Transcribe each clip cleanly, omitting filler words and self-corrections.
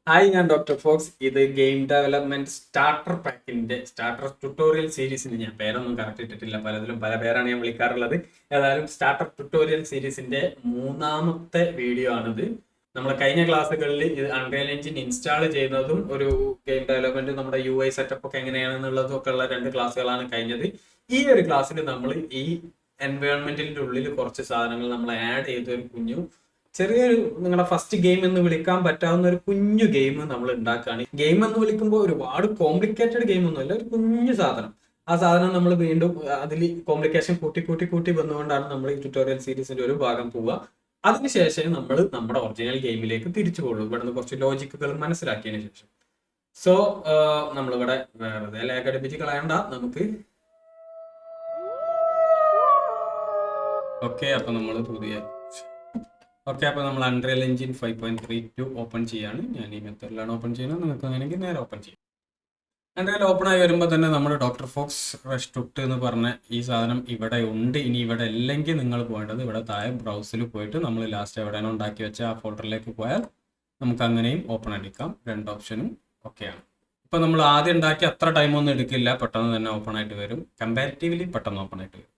Hi, ഞാൻ doctor fox. ഇത് game development starter പാക്കിന്റെ സ്റ്റാർട്ടർ ട്യൂട്ടോറിയൽ സീരീസിന് ഞാൻ പേരൊന്നും കറക്റ്റ് ഇട്ടിട്ടില്ല. പലതിലും പല പേരാണ് ഞാൻ വിളിക്കാറുള്ളത്. ഏതായാലും സ്റ്റാർട്ടർ ട്യൂട്ടോറിയൽ സീരീസിന്റെ മൂന്നാമത്തെ വീഡിയോ ആണിത്. നമ്മൾ കഴിഞ്ഞ ക്ലാസ്സുകളിൽ ഇത് അൺറിയൽ എഞ്ചിൻ ഇൻസ്റ്റാൾ ചെയ്യുന്നതും ഒരു ഗെയിം ഡെവലപ്മെന്റ് നമ്മുടെ UI സെറ്റപ്പ് ഒക്കെ എങ്ങനെയാണെന്നുള്ളതും ഒക്കെ ഉള്ള 2 ക്ലാസ്സുകളാണ് കഴിഞ്ഞത്. ഈ ഒരു ക്ലാസ്സിൽ നമ്മൾ ഈ എൻവയോൺമെന്റിന്റെ ഉള്ളിൽ കുറച്ച് സാധനങ്ങൾ നമ്മൾ ആഡ് ചെയ്ത ഒരു ചെറിയൊരു നിങ്ങളുടെ ഫസ്റ്റ് ഗെയിം എന്ന് വിളിക്കാൻ പറ്റാവുന്ന ഒരു കുഞ്ഞു ഗെയിം നമ്മൾ ഉണ്ടാക്കുകയാണ്. ഗെയിം എന്ന് വിളിക്കുമ്പോൾ ഒരുപാട് കോംപ്ലിക്കേറ്റഡ് ഗെയിം ഒന്നുമല്ല, ഒരു കുഞ്ഞു സാധനം. ആ സാധനം നമ്മൾ വീണ്ടും അതിൽ കോംപ്ലിക്കേഷൻ കൂട്ടി കൂട്ടി കൂട്ടി വന്നുകൊണ്ടാണ് നമ്മൾ ഈ ട്യൂട്ടോറിയൽ സീരീസിന്റെ ഒരു ഭാഗം പോവുക. അതിനുശേഷം നമ്മൾ നമ്മുടെ ഒറിജിനൽ ഗെയിമിലേക്ക് തിരിച്ചു പോകുള്ളൂ, ഇവിടെ നിന്ന് കുറച്ച് ലോജിക്കുകൾ മനസ്സിലാക്കിയതിന് ശേഷം. സോ നമ്മളിവിടെ വെറുതെ ലാഗ് അടിപ്പിച്ച് കളയണ്ട, നമുക്ക് ഓക്കെ. അപ്പൊ നമ്മൾ നമ്മൾ അൺറിയൽ എഞ്ചിൻ 5.32 ഓപ്പൺ ചെയ്യാണ്. ഞാൻ ഈ മെത്തേഡിലാണ് ഓപ്പൺ ചെയ്യുന്നത്, നിങ്ങൾക്ക് വേണമെങ്കിൽ നേരെ ഓപ്പൺ ചെയ്യാം. അൺറിയൽ ഓപ്പൺ ആയി വരുമ്പോൾ തന്നെ നമ്മൾ ഡോക്ടർ ഫോക്സ് റെസ്ട്രിക്ട് എന്ന് പറഞ്ഞ ഈ സാധനം ഇവിടെ ഉണ്ട്. ഇനി ഇവിടെ അല്ലെങ്കിൽ നിങ്ങൾ പോകേണ്ടത് ഇവിടെ താഴെ ബ്രൗസിൽ പോയിട്ട് നമ്മൾ ലാസ്റ്റ് എവിടെയാണ് ഉണ്ടാക്കി വെച്ച ആ ഫോൾഡറിലേക്ക് പോയാൽ നമുക്ക് അങ്ങനെയും ഓപ്പൺ അടിക്കാം. 2 ഓപ്ഷനും ഓക്കെയാണ്. ഇപ്പൊ നമ്മൾ ആദ്യം ഉണ്ടാക്കി അത്ര ടൈമൊന്നും എടുക്കില്ല, പെട്ടെന്ന് തന്നെ ഓപ്പൺ ആയിട്ട് വരും. കമ്പാരിറ്റീവ്ലി പെട്ടെന്ന് ഓപ്പൺ ആയിട്ട് വരും.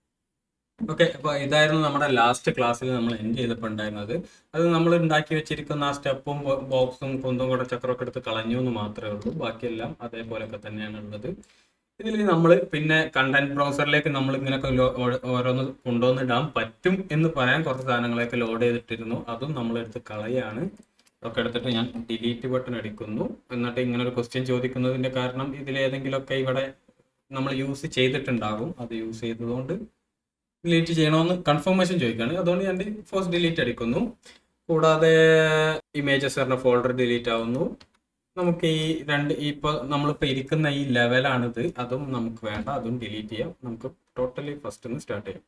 ഓക്കെ, അപ്പൊ ഇതായിരുന്നു നമ്മുടെ ലാസ്റ്റ് ക്ലാസ്സിൽ നമ്മൾ എൻഡ് ചെയ്തപ്പോൾ ഉണ്ടായിരുന്നത്. അത് നമ്മൾ ഉണ്ടാക്കി വെച്ചിരിക്കുന്ന ആ സ്റ്റെപ്പും ബോക്സും കുന്തും കൂടെ ചക്രമൊക്കെ എടുത്ത് കളഞ്ഞു എന്ന് മാത്രമേ ഉള്ളൂ. ബാക്കിയെല്ലാം അതേപോലെയൊക്കെ തന്നെയാണ് ഉള്ളത്. ഇതിൽ നമ്മൾ പിന്നെ കണ്ടന്റ് ബ്രൗസറിലേക്ക് നമ്മൾ ഇങ്ങനെയൊക്കെ ഓരോന്ന് കൊണ്ടുവന്നിടാൻ പറ്റും എന്ന് പറയാൻ കുറച്ച് സാധനങ്ങളൊക്കെ ലോഡ് ചെയ്തിട്ടിരുന്നു. അതും നമ്മൾ എടുത്ത് കളയാണ്. ഒക്കെ എടുത്തിട്ട് ഞാൻ ഡിലീറ്റ് ബട്ടൺ അടിക്കുന്നു. എന്നിട്ട് ഇങ്ങനെ ഒരു ക്വസ്റ്റ്യൻ ചോദിക്കുന്നതിന്റെ കാരണം ഇതിലേതെങ്കിലുമൊക്കെ ഇവിടെ നമ്മൾ യൂസ് ചെയ്തിട്ടുണ്ടാകും. അത് യൂസ് ചെയ്തതുകൊണ്ട് ഡിലീറ്റ് ചെയ്യണമെന്ന് കൺഫർമേഷൻ ചോദിക്കുകയാണ്. അതുകൊണ്ട് ഞാൻ ഫോഴ്സ് ഡിലീറ്റ് അടിക്കുന്നു. കൂടാതെ ഇമേജസ് പറഞ്ഞ ഫോൾഡർ ഡിലീറ്റ് ആവുന്നു. നമുക്ക് ഈ ഇപ്പോൾ നമ്മളിപ്പോൾ ഇരിക്കുന്ന ഈ ലെവലാണിത്, അതും നമുക്ക് വേണ്ട, അതും ഡിലീറ്റ് ചെയ്യാം. നമുക്ക് ടോട്ടലി ഫസ്റ്റ് നിന്ന് സ്റ്റാർട്ട് ചെയ്യാം.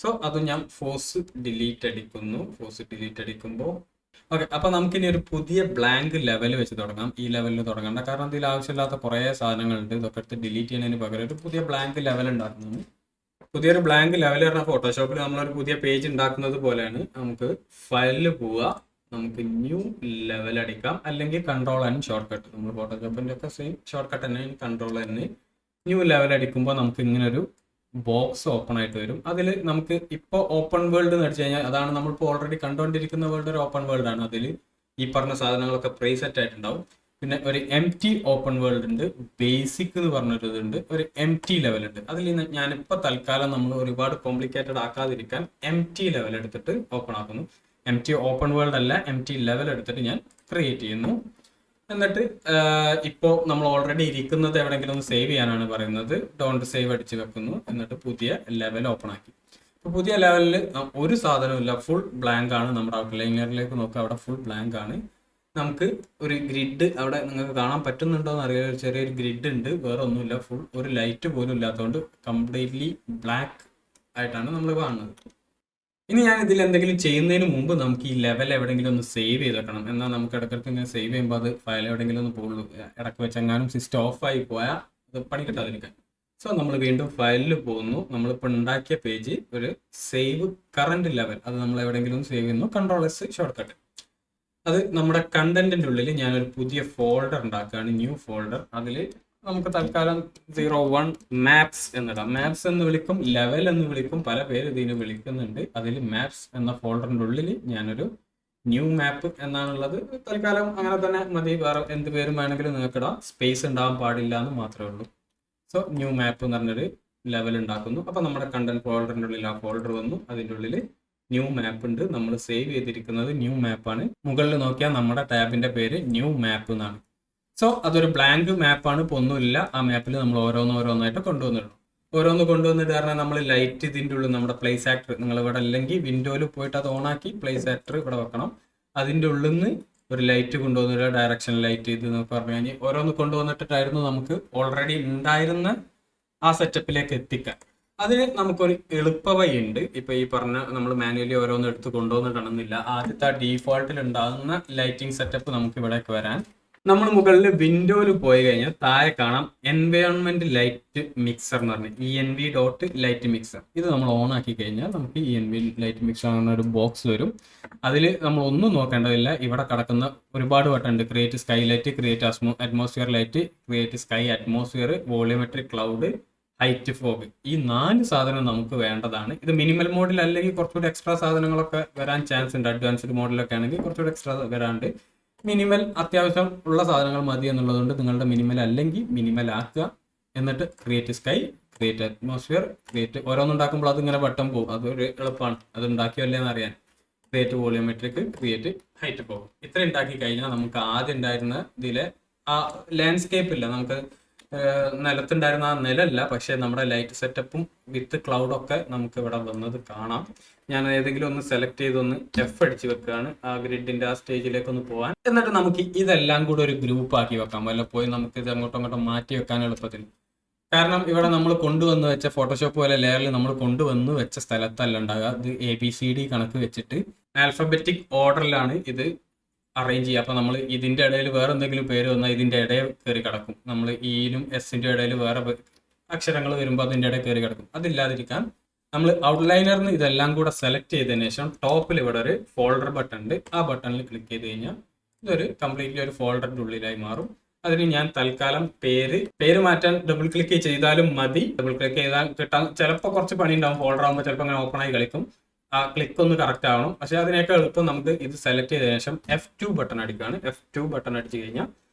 സോ അതും ഞാൻ ഫോഴ്സ് ഡിലീറ്റ് അടിക്കുന്നു. ഫോഴ്സ് ഡിലീറ്റ് അടിക്കുമ്പോൾ ഓക്കെ. അപ്പോൾ നമുക്കിനി ഒരു പുതിയ ബ്ലാങ്ക് ലെവൽ വെച്ച് തുടങ്ങാം. ഈ ലെവലിൽ തുടങ്ങണ്ട, കാരണം ഇതിൽ ആവശ്യമില്ലാത്ത കുറേ സാധനങ്ങളുണ്ട്. ഇതൊക്കെ എടുത്ത് ഡിലീറ്റ് ചെയ്യുന്നതിന് പകരം ഒരു പുതിയ ബ്ലാങ്ക് ലെവൽ ഉണ്ടാക്കുന്നു. പുതിയൊരു ബ്ലാങ്ക് ലെവൽ പറഞ്ഞാൽ ഫോട്ടോഷോപ്പിൽ നമ്മളൊരു പുതിയ പേജ് ഉണ്ടാക്കുന്നത് പോലെയാണ്. നമുക്ക് ഫയലിൽ പോവുക, നമുക്ക് ന്യൂ ലെവൽ അടിക്കാം, അല്ലെങ്കിൽ Ctrl+N ഷോർട്ട് കട്ട്. നമ്മൾ ഫോട്ടോഷോപ്പിന്റെ ഒക്കെ സെയിം ഷോർട്ട് കട്ട് തന്നെ. Ctrl+N ന്യൂ ലെവൽ അടിക്കുമ്പോൾ നമുക്ക് ഇങ്ങനെ ഒരു ബോക്സ് ഓപ്പൺ ആയിട്ട് വരും. അതിൽ നമുക്ക് ഇപ്പോൾ ഓപ്പൺ വേൾഡ് എന്ന് അടിച്ചു കഴിഞ്ഞാൽ അതാണ് നമ്മളിപ്പോൾ ഓൾറെഡി കണ്ടുകൊണ്ടിരിക്കുന്ന വേൾഡ്. ഒരു ഓപ്പൺ വേൾഡ് ആണ്. അതിൽ ഈ പറഞ്ഞ സാധനങ്ങളൊക്കെ പ്രീസെറ്റ് ആയിട്ടുണ്ടാവും. പിന്നെ ഒരു MT ഓപ്പൺ വേൾഡ് ഉണ്ട്, ബേസിക് എന്ന് പറഞ്ഞൊരു ഇതുണ്ട്, ഒരു MT ലെവൽ ഉണ്ട്. അതിൽ ഞാനിപ്പോൾ തൽക്കാലം നമ്മൾ ഒരുപാട് കോംപ്ലിക്കേറ്റഡ് ആക്കാതിരിക്കാൻ MT ലെവൽ എടുത്തിട്ട് ഓപ്പൺ ആക്കുന്നു. MT ഓപ്പൺ വേൾഡ് അല്ല, MT ലെവൽ എടുത്തിട്ട് ഞാൻ ക്രിയേറ്റ് ചെയ്യുന്നു. എന്നിട്ട് ഇപ്പോൾ നമ്മൾ ഓൾറെഡി ഇരിക്കുന്നത് എവിടെയെങ്കിലും ഒന്ന് സേവ് ചെയ്യാനാണ് പറയുന്നത്. ഡോണ്ട് സേവ് അടിച്ച് വെക്കുന്നു. എന്നിട്ട് പുതിയ ലെവൽ ഓപ്പൺ ആക്കി. ഇപ്പോൾ പുതിയ ലെവലിൽ ഒരു സാധനമില്ല, ഫുൾ ബ്ലാങ്ക് ആണ്. നമ്മുടെ ഔട്ട്ലൈനറിലേക്ക് നോക്കുക, അവിടെ ഫുൾ ബ്ലാങ്ക് ആണ്. നമുക്ക് ഒരു ഗ്രിഡ് അവിടെ നിങ്ങൾക്ക് കാണാൻ പറ്റുന്നുണ്ടോ എന്ന് അറിയാം. ഒരു ചെറിയൊരു ഗ്രിഡ് ഉണ്ട്, വേറെ ഒന്നുമില്ല. ഫുൾ ഒരു ലൈറ്റ് പോലും ഇല്ലാത്തതുകൊണ്ട് കംപ്ലീറ്റ്ലി ബ്ലാക്ക് ആയിട്ടാണ് നമ്മൾ കാണുന്നത്. ഇനി ഞാൻ ഇതിൽ എന്തെങ്കിലും ചെയ്യുന്നതിന് മുമ്പ് നമുക്ക് ഈ ലെവൽ എവിടെയെങ്കിലും ഒന്ന് സേവ് ചെയ്ത് വെക്കണം. എന്നാൽ നമുക്ക് ഇടയ്ക്കിടയ്ക്ക് ഇങ്ങനെ സേവ് ചെയ്യുമ്പോൾ അത് ഫയൽ എവിടെയെങ്കിലും ഒന്ന് പോകുള്ളൂ. ഇടയ്ക്ക് വെച്ചെങ്ങാനും സിസ്റ്റം ഓഫായി പോയാൽ അത് പണി കിട്ടാതിരിക്കാൻ. സോ നമ്മൾ വീണ്ടും ഫയലിൽ പോകുന്നു. നമ്മളിപ്പോൾ ഉണ്ടാക്കിയ പേജ് ഒരു സേവ് കറണ്ട് ലെവൽ, അത് നമ്മൾ എവിടെയെങ്കിലും സേവ് ചെയ്യുന്നു. Ctrl+S short cut. അത് നമ്മുടെ കണ്ടന്റിന്റെ ഉള്ളിൽ ഞാനൊരു പുതിയ ഫോൾഡർ ഉണ്ടാക്കുകയാണ്, ന്യൂ ഫോൾഡർ. അതിൽ നമുക്ക് തൽക്കാലം 01 മാപ്സ് എന്നിടാം. മാപ്സ് എന്ന് വിളിക്കും, ലെവൽ എന്ന് വിളിക്കും, പല പേര് ഇതിന് വിളിക്കുന്നുണ്ട്. അതിൽ മാപ്സ് എന്ന ഫോൾഡറിന്റെ ഉള്ളിൽ ഞാനൊരു ന്യൂ മാപ്പ് എന്നാണുള്ളത്. തൽക്കാലം അങ്ങനെ തന്നെ മതി. വേറെ എന്ത് പേരും വേണമെങ്കിലും നിങ്ങൾക്ക് ഇടാം. സ്പേസ് ഉണ്ടാകാൻ പാടില്ല എന്ന് മാത്രമേ ഉള്ളൂ. സോ ന്യൂ മാപ്പ് എന്ന് പറഞ്ഞൊരു ലെവൽ ഉണ്ടാക്കുന്നു. അപ്പോൾ നമ്മുടെ കണ്ടന്റ് ഫോൾഡറിന്റെ ഉള്ളിൽ ആ ഫോൾഡർ വന്നു. അതിൻ്റെ ഉള്ളിൽ ന്യൂ മാപ്പ് ഉണ്ട്. നമ്മൾ സേവ് ചെയ്തിരിക്കുന്നത് ന്യൂ മാപ്പാണ്. മുകളിൽ നോക്കിയാൽ നമ്മുടെ ടാബിന്റെ പേര് ന്യൂ മാപ്പ് എന്നാണ്. സോ അതൊരു ബ്ലാങ്ക് മാപ്പാണ്, ഇപ്പോൾ ഒന്നുമില്ല. ആ മാപ്പിൽ നമ്മൾ ഓരോന്നായിട്ട് കൊണ്ടുവന്നിടണം. ഓരോന്ന് കൊണ്ടുവന്നിട്ട് കാരണം നമ്മൾ ലൈറ്റ് ഇതിൻ്റെ ഉള്ളിൽ നമ്മുടെ പ്ലേസ് ആക്ടർ, നിങ്ങൾ ഇവിടെ അല്ലെങ്കിൽ വിൻഡോയിൽ പോയിട്ട് അത് ഓണാക്കി പ്ലേസ് ആക്ടർ ഇവിടെ വെക്കണം. അതിൻ്റെ ഉള്ളിൽ നിന്ന് ഒരു ലൈറ്റ് കൊണ്ടുവന്നിട്ട് ഡയറക്ഷൻ ലൈറ്റ് ഇത് എന്നൊക്കെ പറഞ്ഞു കഴിഞ്ഞാൽ ഓരോന്ന് കൊണ്ടുവന്നിട്ടായിരുന്നു നമുക്ക് ഓൾറെഡി ഉണ്ടായിരുന്ന ആ സെറ്റപ്പിലേക്ക് എത്തിക്കാൻ. അതിന് നമുക്കൊരു എളുപ്പ വഴി ഉണ്ട്. ഇപ്പൊ ഈ പറഞ്ഞ നമ്മൾ മാനുവലി ഓരോന്ന് എടുത്ത് കൊണ്ടുവന്നിടണമെന്നില്ല. ആദ്യത്തെ ഡീഫോൾട്ടിൽ ഉണ്ടാകുന്ന ലൈറ്റിംഗ് സെറ്റപ്പ് നമുക്ക് ഇവിടേക്ക് വരാൻ നമ്മൾ മുകളിൽ വിൻഡോയിൽ പോയി കഴിഞ്ഞാൽ താഴെ കാണാം എൻവയോൺമെന്റ് ലൈറ്റ് മിക്സർ എന്ന് പറഞ്ഞ് env.lightmixer. ഇത് നമ്മൾ ഓൺ ആക്കി കഴിഞ്ഞാൽ നമുക്ക് env ലൈറ്റ് മിക്സർ എന്ന ഒരു ബോക്സ് വരും. അതിൽ നമ്മൾ ഒന്നും നോക്കേണ്ടതില്ല. ഇവിടെ കിടക്കുന്ന ഒരുപാട് ബട്ടൺ ഉണ്ട്. Create sky light, create atmosphere light, create sky atmosphere, volumetric cloud, height fog. ഈ 4 സാധനം നമുക്ക് വേണ്ടതാണ്. ഇത് മിനിമൽ മോഡിൽ അല്ലെങ്കിൽ കുറച്ചുകൂടി എക്സ്ട്രാ സാധനങ്ങളൊക്കെ വരാൻ ചാൻസ് ഉണ്ട്. അഡ്വാൻസ്ഡ് മോഡിലൊക്കെ ആണെങ്കിൽ കുറച്ചുകൂടി എക്സ്ട്രാ വരാണ്ട്. മിനിമൽ അത്യാവശ്യം ഉള്ള സാധനങ്ങൾ മതി എന്നുള്ളതുകൊണ്ട് നിങ്ങളുടെ മിനിമൽ അല്ലെങ്കിൽ മിനിമൽ ആക്കുക. എന്നിട്ട് create sky, create atmosphere, create ഓരോന്നുണ്ടാക്കുമ്പോൾ അതിങ്ങനെ വട്ടം പോകും. അതൊരു എളുപ്പമാണ്, അത് ഉണ്ടാക്കിയല്ലേ എന്ന് അറിയാൻ. ക്രിയേറ്റ് വോളിയോമെട്രിക്, ക്രിയേറ്റ് ഹൈറ്റ് പോകും. ഇത്ര ഉണ്ടാക്കി കഴിഞ്ഞാൽ നമുക്ക് ആദ്യം ഉണ്ടായിരുന്ന ഇതിലെ ആ ലാൻഡ്സ്കേപ്പ് ഇല്ല, നമുക്ക് നിലത്തുണ്ടായിരുന്ന ആ നിലല്ല, പക്ഷേ നമ്മുടെ ലൈറ്റ് സെറ്റപ്പും വിത്ത് ക്ലൗഡൊക്കെ നമുക്ക് ഇവിടെ വന്നത് കാണാം. ഞാൻ ഏതെങ്കിലും ഒന്ന് സെലക്ട് ചെയ്തൊന്ന് F അടിച്ച് വെക്കുകയാണ് ആ ഗ്രിഡിന്റെ ആ സ്റ്റേജിലേക്ക് ഒന്ന് പോകാൻ. എന്നിട്ട് നമുക്ക് ഇതെല്ലാം കൂടെ ഒരു ഗ്രൂപ്പ് ആക്കി വെക്കാം. വല്ലപ്പോയി നമുക്ക് ഇത് അങ്ങോട്ടും അങ്ങോട്ടും മാറ്റി വെക്കാൻ എളുപ്പത്തിൽ. കാരണം ഇവിടെ നമ്മൾ കൊണ്ടുവന്ന് വെച്ച ഫോട്ടോഷോപ്പ് പോലെ ലെയറിൽ നമ്മൾ കൊണ്ടുവന്ന് വെച്ച സ്ഥലത്തല്ല ഉണ്ടാകുക. ഇത് ABCD കണക്ക് വെച്ചിട്ട് ആൽഫബറ്റിക് ഓർഡറിലാണ് ഇത് അറേഞ്ച് ചെയ്യുക. അപ്പോൾ നമ്മൾ ഇതിൻ്റെ ഇടയിൽ വേറെ എന്തെങ്കിലും പേര് വന്നാൽ ഇതിൻ്റെ ഇടയിൽ കയറി കിടക്കും. നമ്മൾ ഇയിലും എസിൻ്റെ ഇടയിൽ വേറെ അക്ഷരങ്ങൾ വരുമ്പോൾ അതിൻ്റെ ഇടയിൽ കയറി കിടക്കും. അതില്ലാതിരിക്കാൻ നമ്മൾ ഔട്ട്ലൈനറിന് ഇതെല്ലാം കൂടെ സെലക്ട് ചെയ്തതിന് ശേഷം ടോപ്പിൽ ഇവിടെ ഒരു ഫോൾഡർ ബട്ടൺ ഉണ്ട്. ആ ബട്ടണിൽ ക്ലിക്ക് ചെയ്ത് കഴിഞ്ഞാൽ ഇതൊരു കംപ്ലീറ്റ്ലി ഒരു ഫോൾഡറിൻ്റെ ഉള്ളിലായി മാറും. അതിന് ഞാൻ തൽക്കാലം പേര് മാറ്റാൻ ഡബിൾ ക്ലിക്ക് ചെയ്താലും മതി. ഡബിൾ ക്ലിക്ക് ചെയ്താൽ കിട്ടാൻ ചിലപ്പോൾ കുറച്ച് പണി ഉണ്ടാവും. ഫോൾഡർ ആകുമ്പോൾ ചിലപ്പോൾ അങ്ങനെ ഓപ്പൺ ആയി കളിക്കും. ആ ക്ലിക്ക് ഒന്ന് കറക്റ്റ് ആവണം. പക്ഷെ അതിനേക്കാൾ എളുപ്പം നമുക്ക് ഇത് സെലക്ട് ചെയ്തതിനു ശേഷം F2 ബട്ടൺ അടിക്കുകയാണ്. F2 ബട്ടൺ അടിച്ചു കഴിഞ്ഞാൽ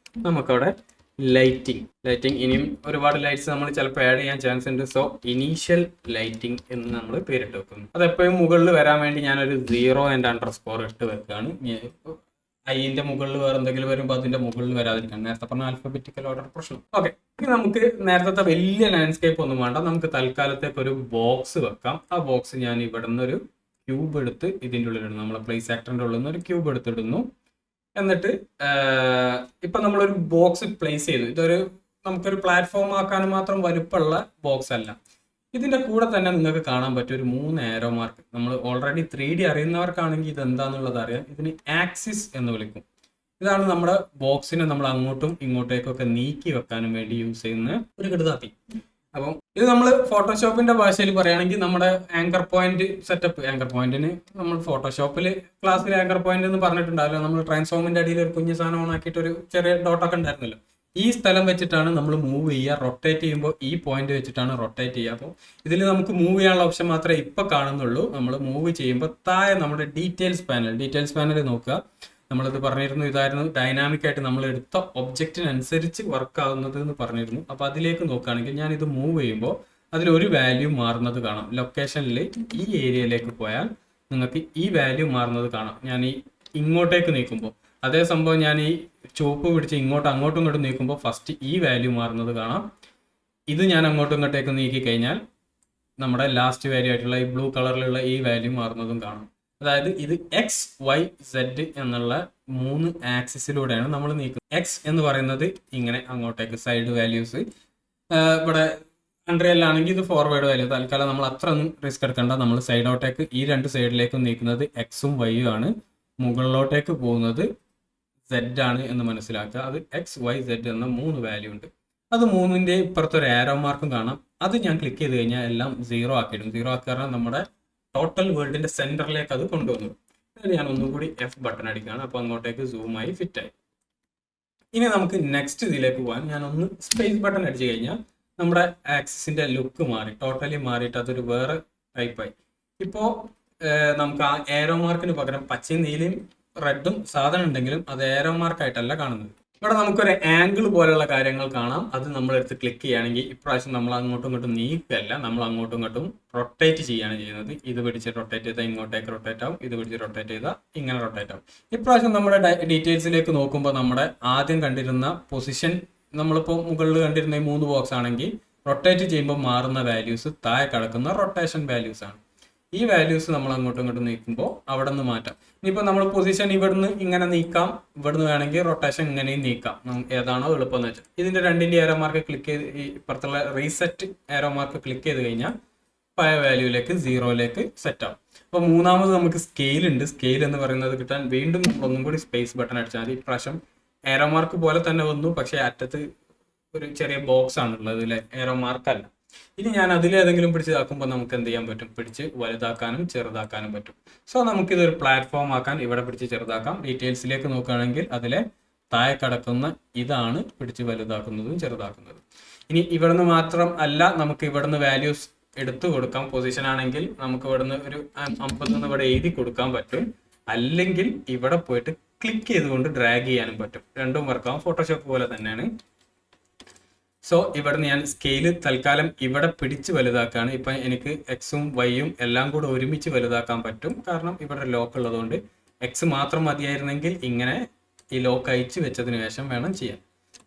നമുക്കവിടെ ലൈറ്റിംഗ് ഇനിയും ഒരുപാട് ലൈറ്റ്സ് നമ്മൾ ചിലപ്പോൾ ആഡ് ചെയ്യാൻ ചാൻസ് ഉണ്ട്. സോ ഇനീഷ്യൽ ലൈറ്റിംഗ് എന്ന് നമ്മൾ പേരിട്ട് വെക്കുന്നു. അതെപ്പോഴും മുകളിൽ വരാൻ വേണ്ടി ഞാനൊരു 0 ഇട്ട് വെക്കുകയാണ്. ഐന്റെ മുകളിൽ വേറെ എന്തെങ്കിലും വരുമ്പോൾ അതിന്റെ മുകളിൽ വരാതിരിക്കാൻ. നേരത്തെ പറഞ്ഞ ആൽഫബറ്റിക്കൽ ഓർഡർ പ്രശ്നം. ഓക്കെ, ഇനി നമുക്ക് നേരത്തെ വലിയ ലാൻഡ്സ്കേപ്പ് ഒന്നും വേണ്ട. നമുക്ക് തൽക്കാലത്തേക്ക് ഒരു ബോക്സ് വെക്കാം. ആ ബോക്സ് ഞാൻ ഇവിടെ നിന്നൊരു ക്യൂബ് എടുത്ത് ഇതിൻ്റെ ഉള്ളിലിടുന്നു. നമ്മളെ പ്ലേസ് ആക്ടറിന്റെ ഉള്ളിൽ നിന്ന് ഒരു ക്യൂബ് എടുത്തിടുന്നു. എന്നിട്ട് ഇപ്പൊ നമ്മളൊരു ബോക്സ് പ്ലേസ് ചെയ്തു. ഇതൊരു നമുക്കൊരു പ്ലാറ്റ്ഫോം ആക്കാൻ മാത്രം വലുപ്പമുള്ള ബോക്സ് അല്ല. ഇതിന്റെ കൂടെ തന്നെ നിങ്ങൾക്ക് കാണാൻ പറ്റും ഒരു 3 ആരോ മാർക്ക്. നമ്മൾ ഓൾറെഡി 3D അറിയുന്നവർക്കാണെങ്കിൽ ഇത് എന്താണെന്നുള്ളത് അറിയാം. ഇതിന് ആക്സിസ് എന്ന് വിളിക്കും. ഇതാണ് നമ്മുടെ ബോക്സിനെ നമ്മൾ അങ്ങോട്ടും ഇങ്ങോട്ടേക്കൊക്കെ നീക്കി വെക്കാനും വേണ്ടി യൂസ് ചെയ്യുന്ന ഒരു ഘടകാത്തി. അപ്പം ഇത് നമ്മൾ ഫോട്ടോഷോപ്പിന്റെ ഭാഷയിൽ പറയുകയാണെങ്കിൽ നമ്മുടെ ആങ്കർ പോയിന്റ് സെറ്റപ്പ്. ആങ്കർ പോയിന്റിന് നമ്മൾ ഫോട്ടോഷോപ്പിൽ ക്ലാസ്സിൽ ആങ്കർ പോയിന്റ് എന്ന് പറഞ്ഞിട്ടുണ്ടാവില്ല. നമ്മൾ ട്രാൻസ്ഫോമിന്റെ അടിയിൽ ഒരു കുഞ്ഞു സാധനം ഓൺ ആക്കിയിട്ട് ഒരു ചെറിയ ഡോട്ടൊക്കെ ഉണ്ടായിരുന്നല്ലോ. ഈ സ്ഥലം വെച്ചിട്ടാണ് നമ്മൾ മൂവ് ചെയ്യുക. റൊട്ടേറ്റ് ചെയ്യുമ്പോൾ ഈ പോയിന്റ് വെച്ചിട്ടാണ് റൊട്ടേറ്റ് ചെയ്യുക. അപ്പോൾ ഇതിൽ നമുക്ക് മൂവ് ചെയ്യാനുള്ള ഓപ്ഷൻ മാത്രമേ ഇപ്പോൾ കാണുന്നുള്ളൂ. നമ്മൾ മൂവ് ചെയ്യുമ്പോൾ താഴെ നമ്മുടെ ഡീറ്റെയിൽസ് പാനൽ നോക്കുക. നമ്മളിത് പറഞ്ഞിരുന്നു, ഇതായിരുന്നു ഡൈനാമിക് ആയിട്ട് നമ്മൾ എടുത്ത ഒബ്ജക്റ്റിനനുസരിച്ച് വർക്ക് ആവുന്നത് എന്ന് പറഞ്ഞിരുന്നു. അപ്പോൾ അതിലേക്ക് നോക്കുകയാണെങ്കിൽ ഞാൻ ഇത് മൂവ് ചെയ്യുമ്പോൾ അതിലൊരു വാല്യൂ മാറുന്നത് കാണാം. ലൊക്കേഷനിൽ ഈ ഏരിയയിലേക്ക് പോയാൽ നിങ്ങൾക്ക് ഈ വാല്യൂ മാറുന്നത് കാണാം. ഞാൻ ഈ ഇങ്ങോട്ടേക്ക് നീക്കുമ്പോൾ അതേ സംഭവം ഞാൻ ഈ ചുവപ്പ് പിടിച്ച് അങ്ങോട്ടും ഇങ്ങോട്ടും നീക്കുമ്പോൾ ഫസ്റ്റ് ഈ വാല്യൂ മാറുന്നത് കാണാം. ഇത് ഞാൻ അങ്ങോട്ടും ഇങ്ങോട്ടേക്ക് നീക്കി കഴിഞ്ഞാൽ നമ്മുടെ ലാസ്റ്റ് വാല്യൂ ആയിട്ടുള്ള ഈ ബ്ലൂ കളറിലുള്ള ഈ വാല്യൂ മാറുന്നതും കാണാം. അതായത് ഇത് XYZ എന്നുള്ള 3 ആക്സിസിലൂടെയാണ് നമ്മൾ നീക്കുന്നത്. എക്സ് എന്ന് പറയുന്നത് ഇങ്ങനെ അങ്ങോട്ടേക്ക് സൈഡ് വാല്യൂസ്. ഇവിടെ അൺറിയൽ ആണെങ്കിൽ ഇത് ഫോർവേഡ് വാല്യൂ. തൽക്കാലം നമ്മൾ അത്ര ഒന്നും റിസ്ക് എടുക്കേണ്ട. നമ്മൾ സൈഡോട്ടേക്ക് ഈ 2 സൈഡിലേക്കും നീക്കുന്നത് Xഉം Yഉം ആണ്. മുകളിലോട്ടേക്ക് പോകുന്നത് Z ആണ് എന്ന് മനസ്സിലാക്കുക. അത് XYZ എന്ന 3 വാല്യൂ ഉണ്ട്. അത് 3ന്റെ ഇപ്പുറത്തൊരു ആരോ മാർക്കും കാണാം. അത് ഞാൻ ക്ലിക്ക് ചെയ്ത് കഴിഞ്ഞാൽ എല്ലാം 0 ആക്കിയിടും. 0 ആക്കുക നമ്മുടെ ടോട്ടൽ വേൾഡിന്റെ സെന്ററിലേക്ക് അത് കൊണ്ടുവന്നു. ഞാൻ ഒന്നും കൂടി F ബട്ടൺ അടിക്കുകയാണ്. അപ്പോൾ അങ്ങോട്ടേക്ക് സൂമായി ഫിറ്റായി. ഇനി നമുക്ക് നെക്സ്റ്റ് ഇതിലേക്ക് പോകാൻ ഞാൻ ഒന്ന് സ്പേസ് ബട്ടൺ അടിച്ചു കഴിഞ്ഞാൽ നമ്മുടെ ആക്സിസിന്റെ ലുക്ക് മാറി, ടോട്ടലി മാറിയിട്ട് അതൊരു വേറെ ടൈപ്പായി. ഇപ്പോൾ നമുക്ക് ആ ഏരോ മാർക്കിന് പകരം പച്ചയും നീലയും റെഡും സാധനം ഉണ്ടെങ്കിലും അത് ഏരോ മാർക്കായിട്ടല്ല കാണുന്നത്. ഇവിടെ നമുക്കൊരു ആംഗിൾ പോലെയുള്ള കാര്യങ്ങൾ കാണാം. അത് നമ്മളെടുത്ത് ക്ലിക്ക് ചെയ്യുകയാണെങ്കിൽ ഇപ്രാവശ്യം നമ്മൾ അങ്ങോട്ടും ഇങ്ങോട്ടും നീക്കുകയല്ല, നമ്മൾ അങ്ങോട്ടും ഇങ്ങോട്ടും റൊട്ടേറ്റ് ചെയ്യുകയാണ് ചെയ്യുന്നത്. ഇത് പിടിച്ച് റൊട്ടേറ്റ് ചെയ്താൽ ഇങ്ങോട്ടേക്ക് റൊട്ടേറ്റ് ആവും, ഇത് പിടിച്ച് റൊട്ടേറ്റ് ചെയ്താൽ ഇങ്ങനെ റൊട്ടേറ്റ് ആവും. ഇപ്രാവശ്യം നമ്മുടെ ഡീറ്റെയിൽസിലേക്ക് നോക്കുമ്പോൾ നമ്മുടെ ആദ്യം കണ്ടിരുന്ന പൊസിഷൻ, നമ്മളിപ്പോൾ മുകളിൽ കണ്ടിരുന്ന ഈ 3 ബോക്സ് ആണെങ്കിൽ റൊട്ടേറ്റ് ചെയ്യുമ്പോൾ മാറുന്ന വാല്യൂസ് താഴെ കിടക്കുന്ന റൊട്ടേഷൻ വാല്യൂസ് ആണ്. ഈ വാല്യൂസ് നമ്മൾ അങ്ങോട്ടും ഇങ്ങോട്ടും നീക്കുമ്പോൾ അവിടെ നിന്ന് മാറ്റാം. ഇനിയിപ്പോൾ നമ്മൾ പൊസിഷൻ ഇവിടുന്ന് ഇങ്ങനെ നീക്കാം, ഇവിടുന്ന് വേണമെങ്കിൽ റൊട്ടേഷൻ ഇങ്ങനെയും നീക്കാം. ഏതാണോ എളുപ്പം എന്ന് വെച്ചാൽ ഇതിന്റെ 2ന്റെ ഏരോ മാർക്ക് ക്ലിക്ക് ചെയ്ത് ഈ ഇപ്പുറത്തുള്ള റീസെറ്റ് ഏരോ മാർക്ക് ക്ലിക്ക് ചെയ്ത് കഴിഞ്ഞാൽ പഴയ വാല്യൂയിലേക്ക് 0ലേക്ക് സെറ്റ് ആവും. അപ്പോൾ മൂന്നാമത് നമുക്ക് സ്കെയിൽ ഉണ്ട്. സ്കെയിൽ എന്ന് പറയുന്നത് കിട്ടാൻ വീണ്ടും ഒന്നും കൂടി സ്പേസ് ബട്ടൺ അടിച്ചാൽ മതി. ഇപ്രാവശ്യം ഏറോ മാർക്ക് പോലെ തന്നെ വന്നു, പക്ഷേ അറ്റത്ത് ഒരു ചെറിയ ബോക്സ് ആണുള്ളത്, അല്ലെ, ഏറോ മാർക്കല്ല. ഇനി ഞാൻ അതിലേതെങ്കിലും പിടിച്ച് ഇതാക്കുമ്പോൾ നമുക്ക് എന്ത് ചെയ്യാൻ പറ്റും? പിടിച്ച് വലുതാക്കാനും ചെറുതാക്കാനും പറ്റും. സോ നമുക്കിതൊരു പ്ലാറ്റ്ഫോം ആക്കാൻ ഇവിടെ പിടിച്ച് ചെറുതാക്കാം. ഡീറ്റെയിൽസിലേക്ക് നോക്കുകയാണെങ്കിൽ അതിലെ താഴെ കിടക്കുന്ന ഇതാണ് പിടിച്ച് വലുതാക്കുന്നതും ചെറുതാക്കുന്നതും. ഇനി ഇവിടുന്ന് മാത്രം അല്ല, നമുക്ക് ഇവിടുന്ന് വാല്യൂസ് എടുത്തു കൊടുക്കാം. പൊസിഷൻ ആണെങ്കിൽ നമുക്ക് ഇവിടുന്ന് ഒരു 50 ഇവിടെ എഴുതി കൊടുക്കാൻ പറ്റും. അല്ലെങ്കിൽ ഇവിടെ പോയിട്ട് ക്ലിക്ക് ചെയ്തുകൊണ്ട് ഡ്രാഗ് ചെയ്യാനും പറ്റും. രണ്ടും വർക്കാവും. ഫോട്ടോഷോപ്പ് പോലെ തന്നെയാണ്. സോ ഇവിടുന്ന് ഞാൻ സ്കെയില് തൽക്കാലം ഇവിടെ പിടിച്ച് വലുതാക്കാണ്. ഇപ്പൊ എനിക്ക് എക്സും വൈയും എല്ലാം കൂടെ ഒരുമിച്ച് വലുതാക്കാൻ പറ്റും. കാരണം ഇവിടെ ലോക്ക് ഉള്ളതുകൊണ്ട്. എക്സ് മാത്രം മതിയായിരുന്നെങ്കിൽ ഇങ്ങനെ ഈ ലോക്ക് അയച്ച് വെച്ചതിന് ശേഷം വേണം ചെയ്യാൻ.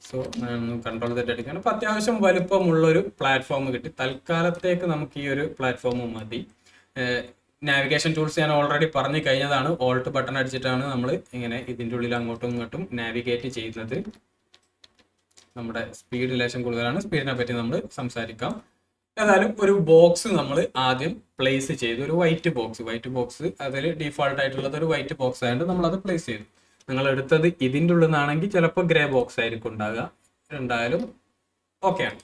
സോ കൺട്രോൾ Z അടിക്കണം. അപ്പൊ അത്യാവശ്യം വലുപ്പമുള്ളൊരു പ്ലാറ്റ്ഫോം കിട്ടി. തൽക്കാലത്തേക്ക് നമുക്ക് ഈ ഒരു പ്ലാറ്റ്ഫോം മതി. നാവിഗേഷൻ ടൂൾസ് ഞാൻ ഓൾറെഡി പറഞ്ഞു കഴിഞ്ഞതാണ്. ഓൾട്ട് ബട്ടൺ അടിച്ചിട്ടാണ് നമ്മൾ ഇങ്ങനെ ഇതിൻ്റെ ഉള്ളിൽ അങ്ങോട്ടും ഇങ്ങോട്ടും നാവിഗേറ്റ് ചെയ്യുന്നത്. നമ്മുടെ സ്പീഡ് ലേശം കൂടുതലാണ്. സ്പീഡിനെ പറ്റി നമ്മൾ സംസാരിക്കാം. ഏതായാലും ഒരു ബോക്സ് നമ്മൾ ആദ്യം പ്ലേസ് ചെയ്തു. ഒരു വൈറ്റ് ബോക്സ് അതിൽ ഡീഫോൾട്ട് ആയിട്ടുള്ളത് ഒരു വൈറ്റ് ബോക്സ് ആയതുകൊണ്ട് നമ്മൾ അത് പ്ലേസ് ചെയ്തു. നിങ്ങൾ എടുത്തത് ഇതിൻ്റെ ഉള്ളിൽ നിന്നാണെങ്കിൽ ചിലപ്പോൾ ഗ്രേ ബോക്സ് ആയിരിക്കും ഉണ്ടാകുക. രണ്ടായാലും ഓക്കെയാണ്.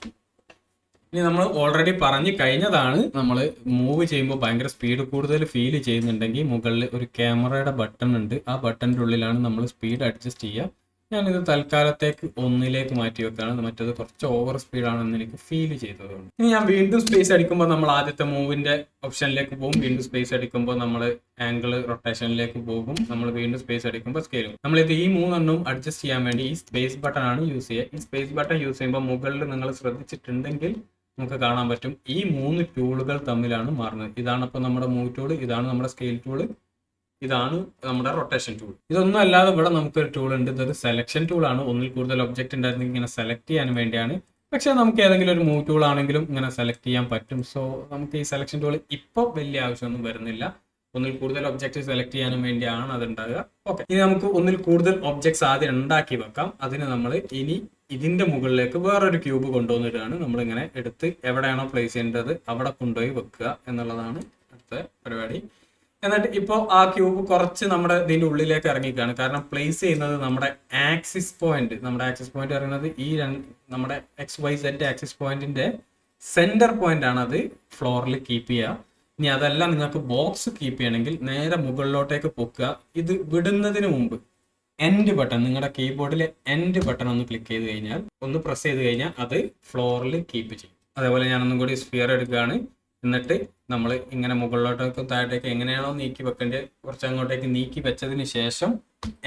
ഇനി നമ്മൾ ഓൾറെഡി പറഞ്ഞു കഴിഞ്ഞതാണ്, നമ്മൾ മൂവ് ചെയ്യുമ്പോൾ ഭയങ്കര സ്പീഡ് കൂടുതൽ ഫീൽ ചെയ്യുന്നുണ്ടെങ്കിൽ മുകളിൽ ഒരു ക്യാമറയുടെ ബട്ടൺ ഉണ്ട്. ആ ബട്ടൻ്റെ ഉള്ളിലാണ് നമ്മൾ സ്പീഡ് അഡ്ജസ്റ്റ് ചെയ്യുക. ഞാനിത് തൽക്കാലത്തേക്ക് 1 മാറ്റി വെക്കുകയാണ്. മറ്റത് കുറച്ച് ഓവർ സ്പീഡാണെന്ന് എനിക്ക് ഫീൽ ചെയ്തതുകൊണ്ട്. ഇനി ഞാൻ വീണ്ടും സ്പേസ് അടിക്കുമ്പോൾ നമ്മൾ ആദ്യത്തെ മൂവിന്റെ ഓപ്ഷനിലേക്ക് പോകും. വീണ്ടും സ്പേസ് അടിക്കുമ്പോൾ നമ്മൾ ആംഗിൾ റൊട്ടേഷനിലേക്ക് പോകും. നമ്മൾ വീണ്ടും സ്പേസ് അടിക്കുമ്പോൾ സ്കെയിൽ പോകും. നമ്മളിത് ഈ 3 അഡ്ജസ്റ്റ് ചെയ്യാൻ വേണ്ടി ഈ സ്പേസ് ബട്ടൺ ആണ് യൂസ് ചെയ്യുക. ഈ സ്പേസ് ബട്ടൺ യൂസ് ചെയ്യുമ്പോൾ മുകളിൽ നിങ്ങൾ ശ്രദ്ധിച്ചിട്ടുണ്ടെങ്കിൽ നമുക്ക് കാണാൻ പറ്റും ഈ 3 ടൂളുകൾ തമ്മിലാണ് മാറുന്നത്. ഇതാണ് ഇപ്പോൾ നമ്മുടെ മൂവ് ടൂൾ, ഇതാണ് നമ്മുടെ സ്കെയിൽ ടൂള്, ഇതാണ് നമ്മുടെ റൊട്ടേഷൻ ടൂൾ. ഇതൊന്നും അല്ലാതെ ഇവിടെ നമുക്കൊരു ടൂൾ ഉണ്ട്. ഇതൊരു സെലക്ഷൻ ടൂൾ ആണ്. ഒന്നിൽ കൂടുതൽ ഒബ്ജക്റ്റ് ഉണ്ടായിരുന്നെങ്കിൽ ഇങ്ങനെ സെലക്ട് ചെയ്യാൻ വേണ്ടിയാണ്. പക്ഷെ നമുക്ക് ഏതെങ്കിലും ഒരു മൂവ് ടൂൾ ആണെങ്കിലും ഇങ്ങനെ സെലക്ട് ചെയ്യാൻ പറ്റും. സോ നമുക്ക് ഈ സെലക്ഷൻ ടൂൾ ഇപ്പോൾ വലിയ ആവശ്യമൊന്നും വരുന്നില്ല. ഒന്നിൽ കൂടുതൽ ഒബ്ജക്റ്റ് സെലക്ട് ചെയ്യാനും വേണ്ടിയാണ് അത് ഉണ്ടാകുക. ഓക്കെ, ഇനി നമുക്ക് ഒന്നിൽ കൂടുതൽ ഒബ്ജക്ട്സ് ആദ്യം ഉണ്ടാക്കി വെക്കാം. അതിന് നമ്മൾ ഇനി ഇതിന്റെ മുകളിലേക്ക് വേറൊരു ക്യൂബ് കൊണ്ടുവന്നിട്ടാണ് നമ്മളിങ്ങനെ എടുത്ത് എവിടെയാണോ പ്ലേസ് ചെയ്യേണ്ടത് അവിടെ കൊണ്ടുപോയി വെക്കുക എന്നുള്ളതാണ് അടുത്ത പരിപാടി. എന്നിട്ട് ഇപ്പോൾ ആ ക്യൂബ് കുറച്ച് നമ്മുടെ ഇതിന്റെ ഉള്ളിലേക്ക് ഇറങ്ങിക്കാണ്. കാരണം പ്ലേസ് ചെയ്യുന്നത് നമ്മുടെ ആക്സിസ് പോയിന്റ് പറയുന്നത് ഈ നമ്മുടെ XYZ ആക്സിസ് പോയിന്റിന്റെ സെന്റർ പോയിന്റ് ആണ്. അത് ഫ്ലോറിൽ കീപ്പ് ചെയ്യുക. ഇനി അതല്ല നിങ്ങൾക്ക് ബോക്സ് കീപ്പ് ചെയ്യണമെങ്കിൽ നേരെ മുകളിലോട്ടേക്ക് പൊക്കുക. ഇത് വിടുന്നതിന് മുമ്പ് എൻഡ് ബട്ടൺ, നിങ്ങളുടെ കീബോർഡിലെ എൻഡ് ബട്ടൺ ഒന്ന് ക്ലിക്ക് ചെയ്ത് കഴിഞ്ഞാൽ, ഒന്ന് പ്രസ് ചെയ്ത് കഴിഞ്ഞാൽ അത് ഫ്ലോറിൽ കീപ്പ് ചെയ്യും. അതേപോലെ ഞാനൊന്നും കൂടി സ്ഫിയർ എടുക്കുകയാണ്. എന്നിട്ട് നമ്മൾ ഇങ്ങനെ മുകളിലോട്ടേക്കും താഴത്തേക്ക് എങ്ങനെയാണോ നീക്കി വെക്കേണ്ടത് കുറച്ച് അങ്ങോട്ടേക്ക് നീക്കി വെച്ചതിന് ശേഷം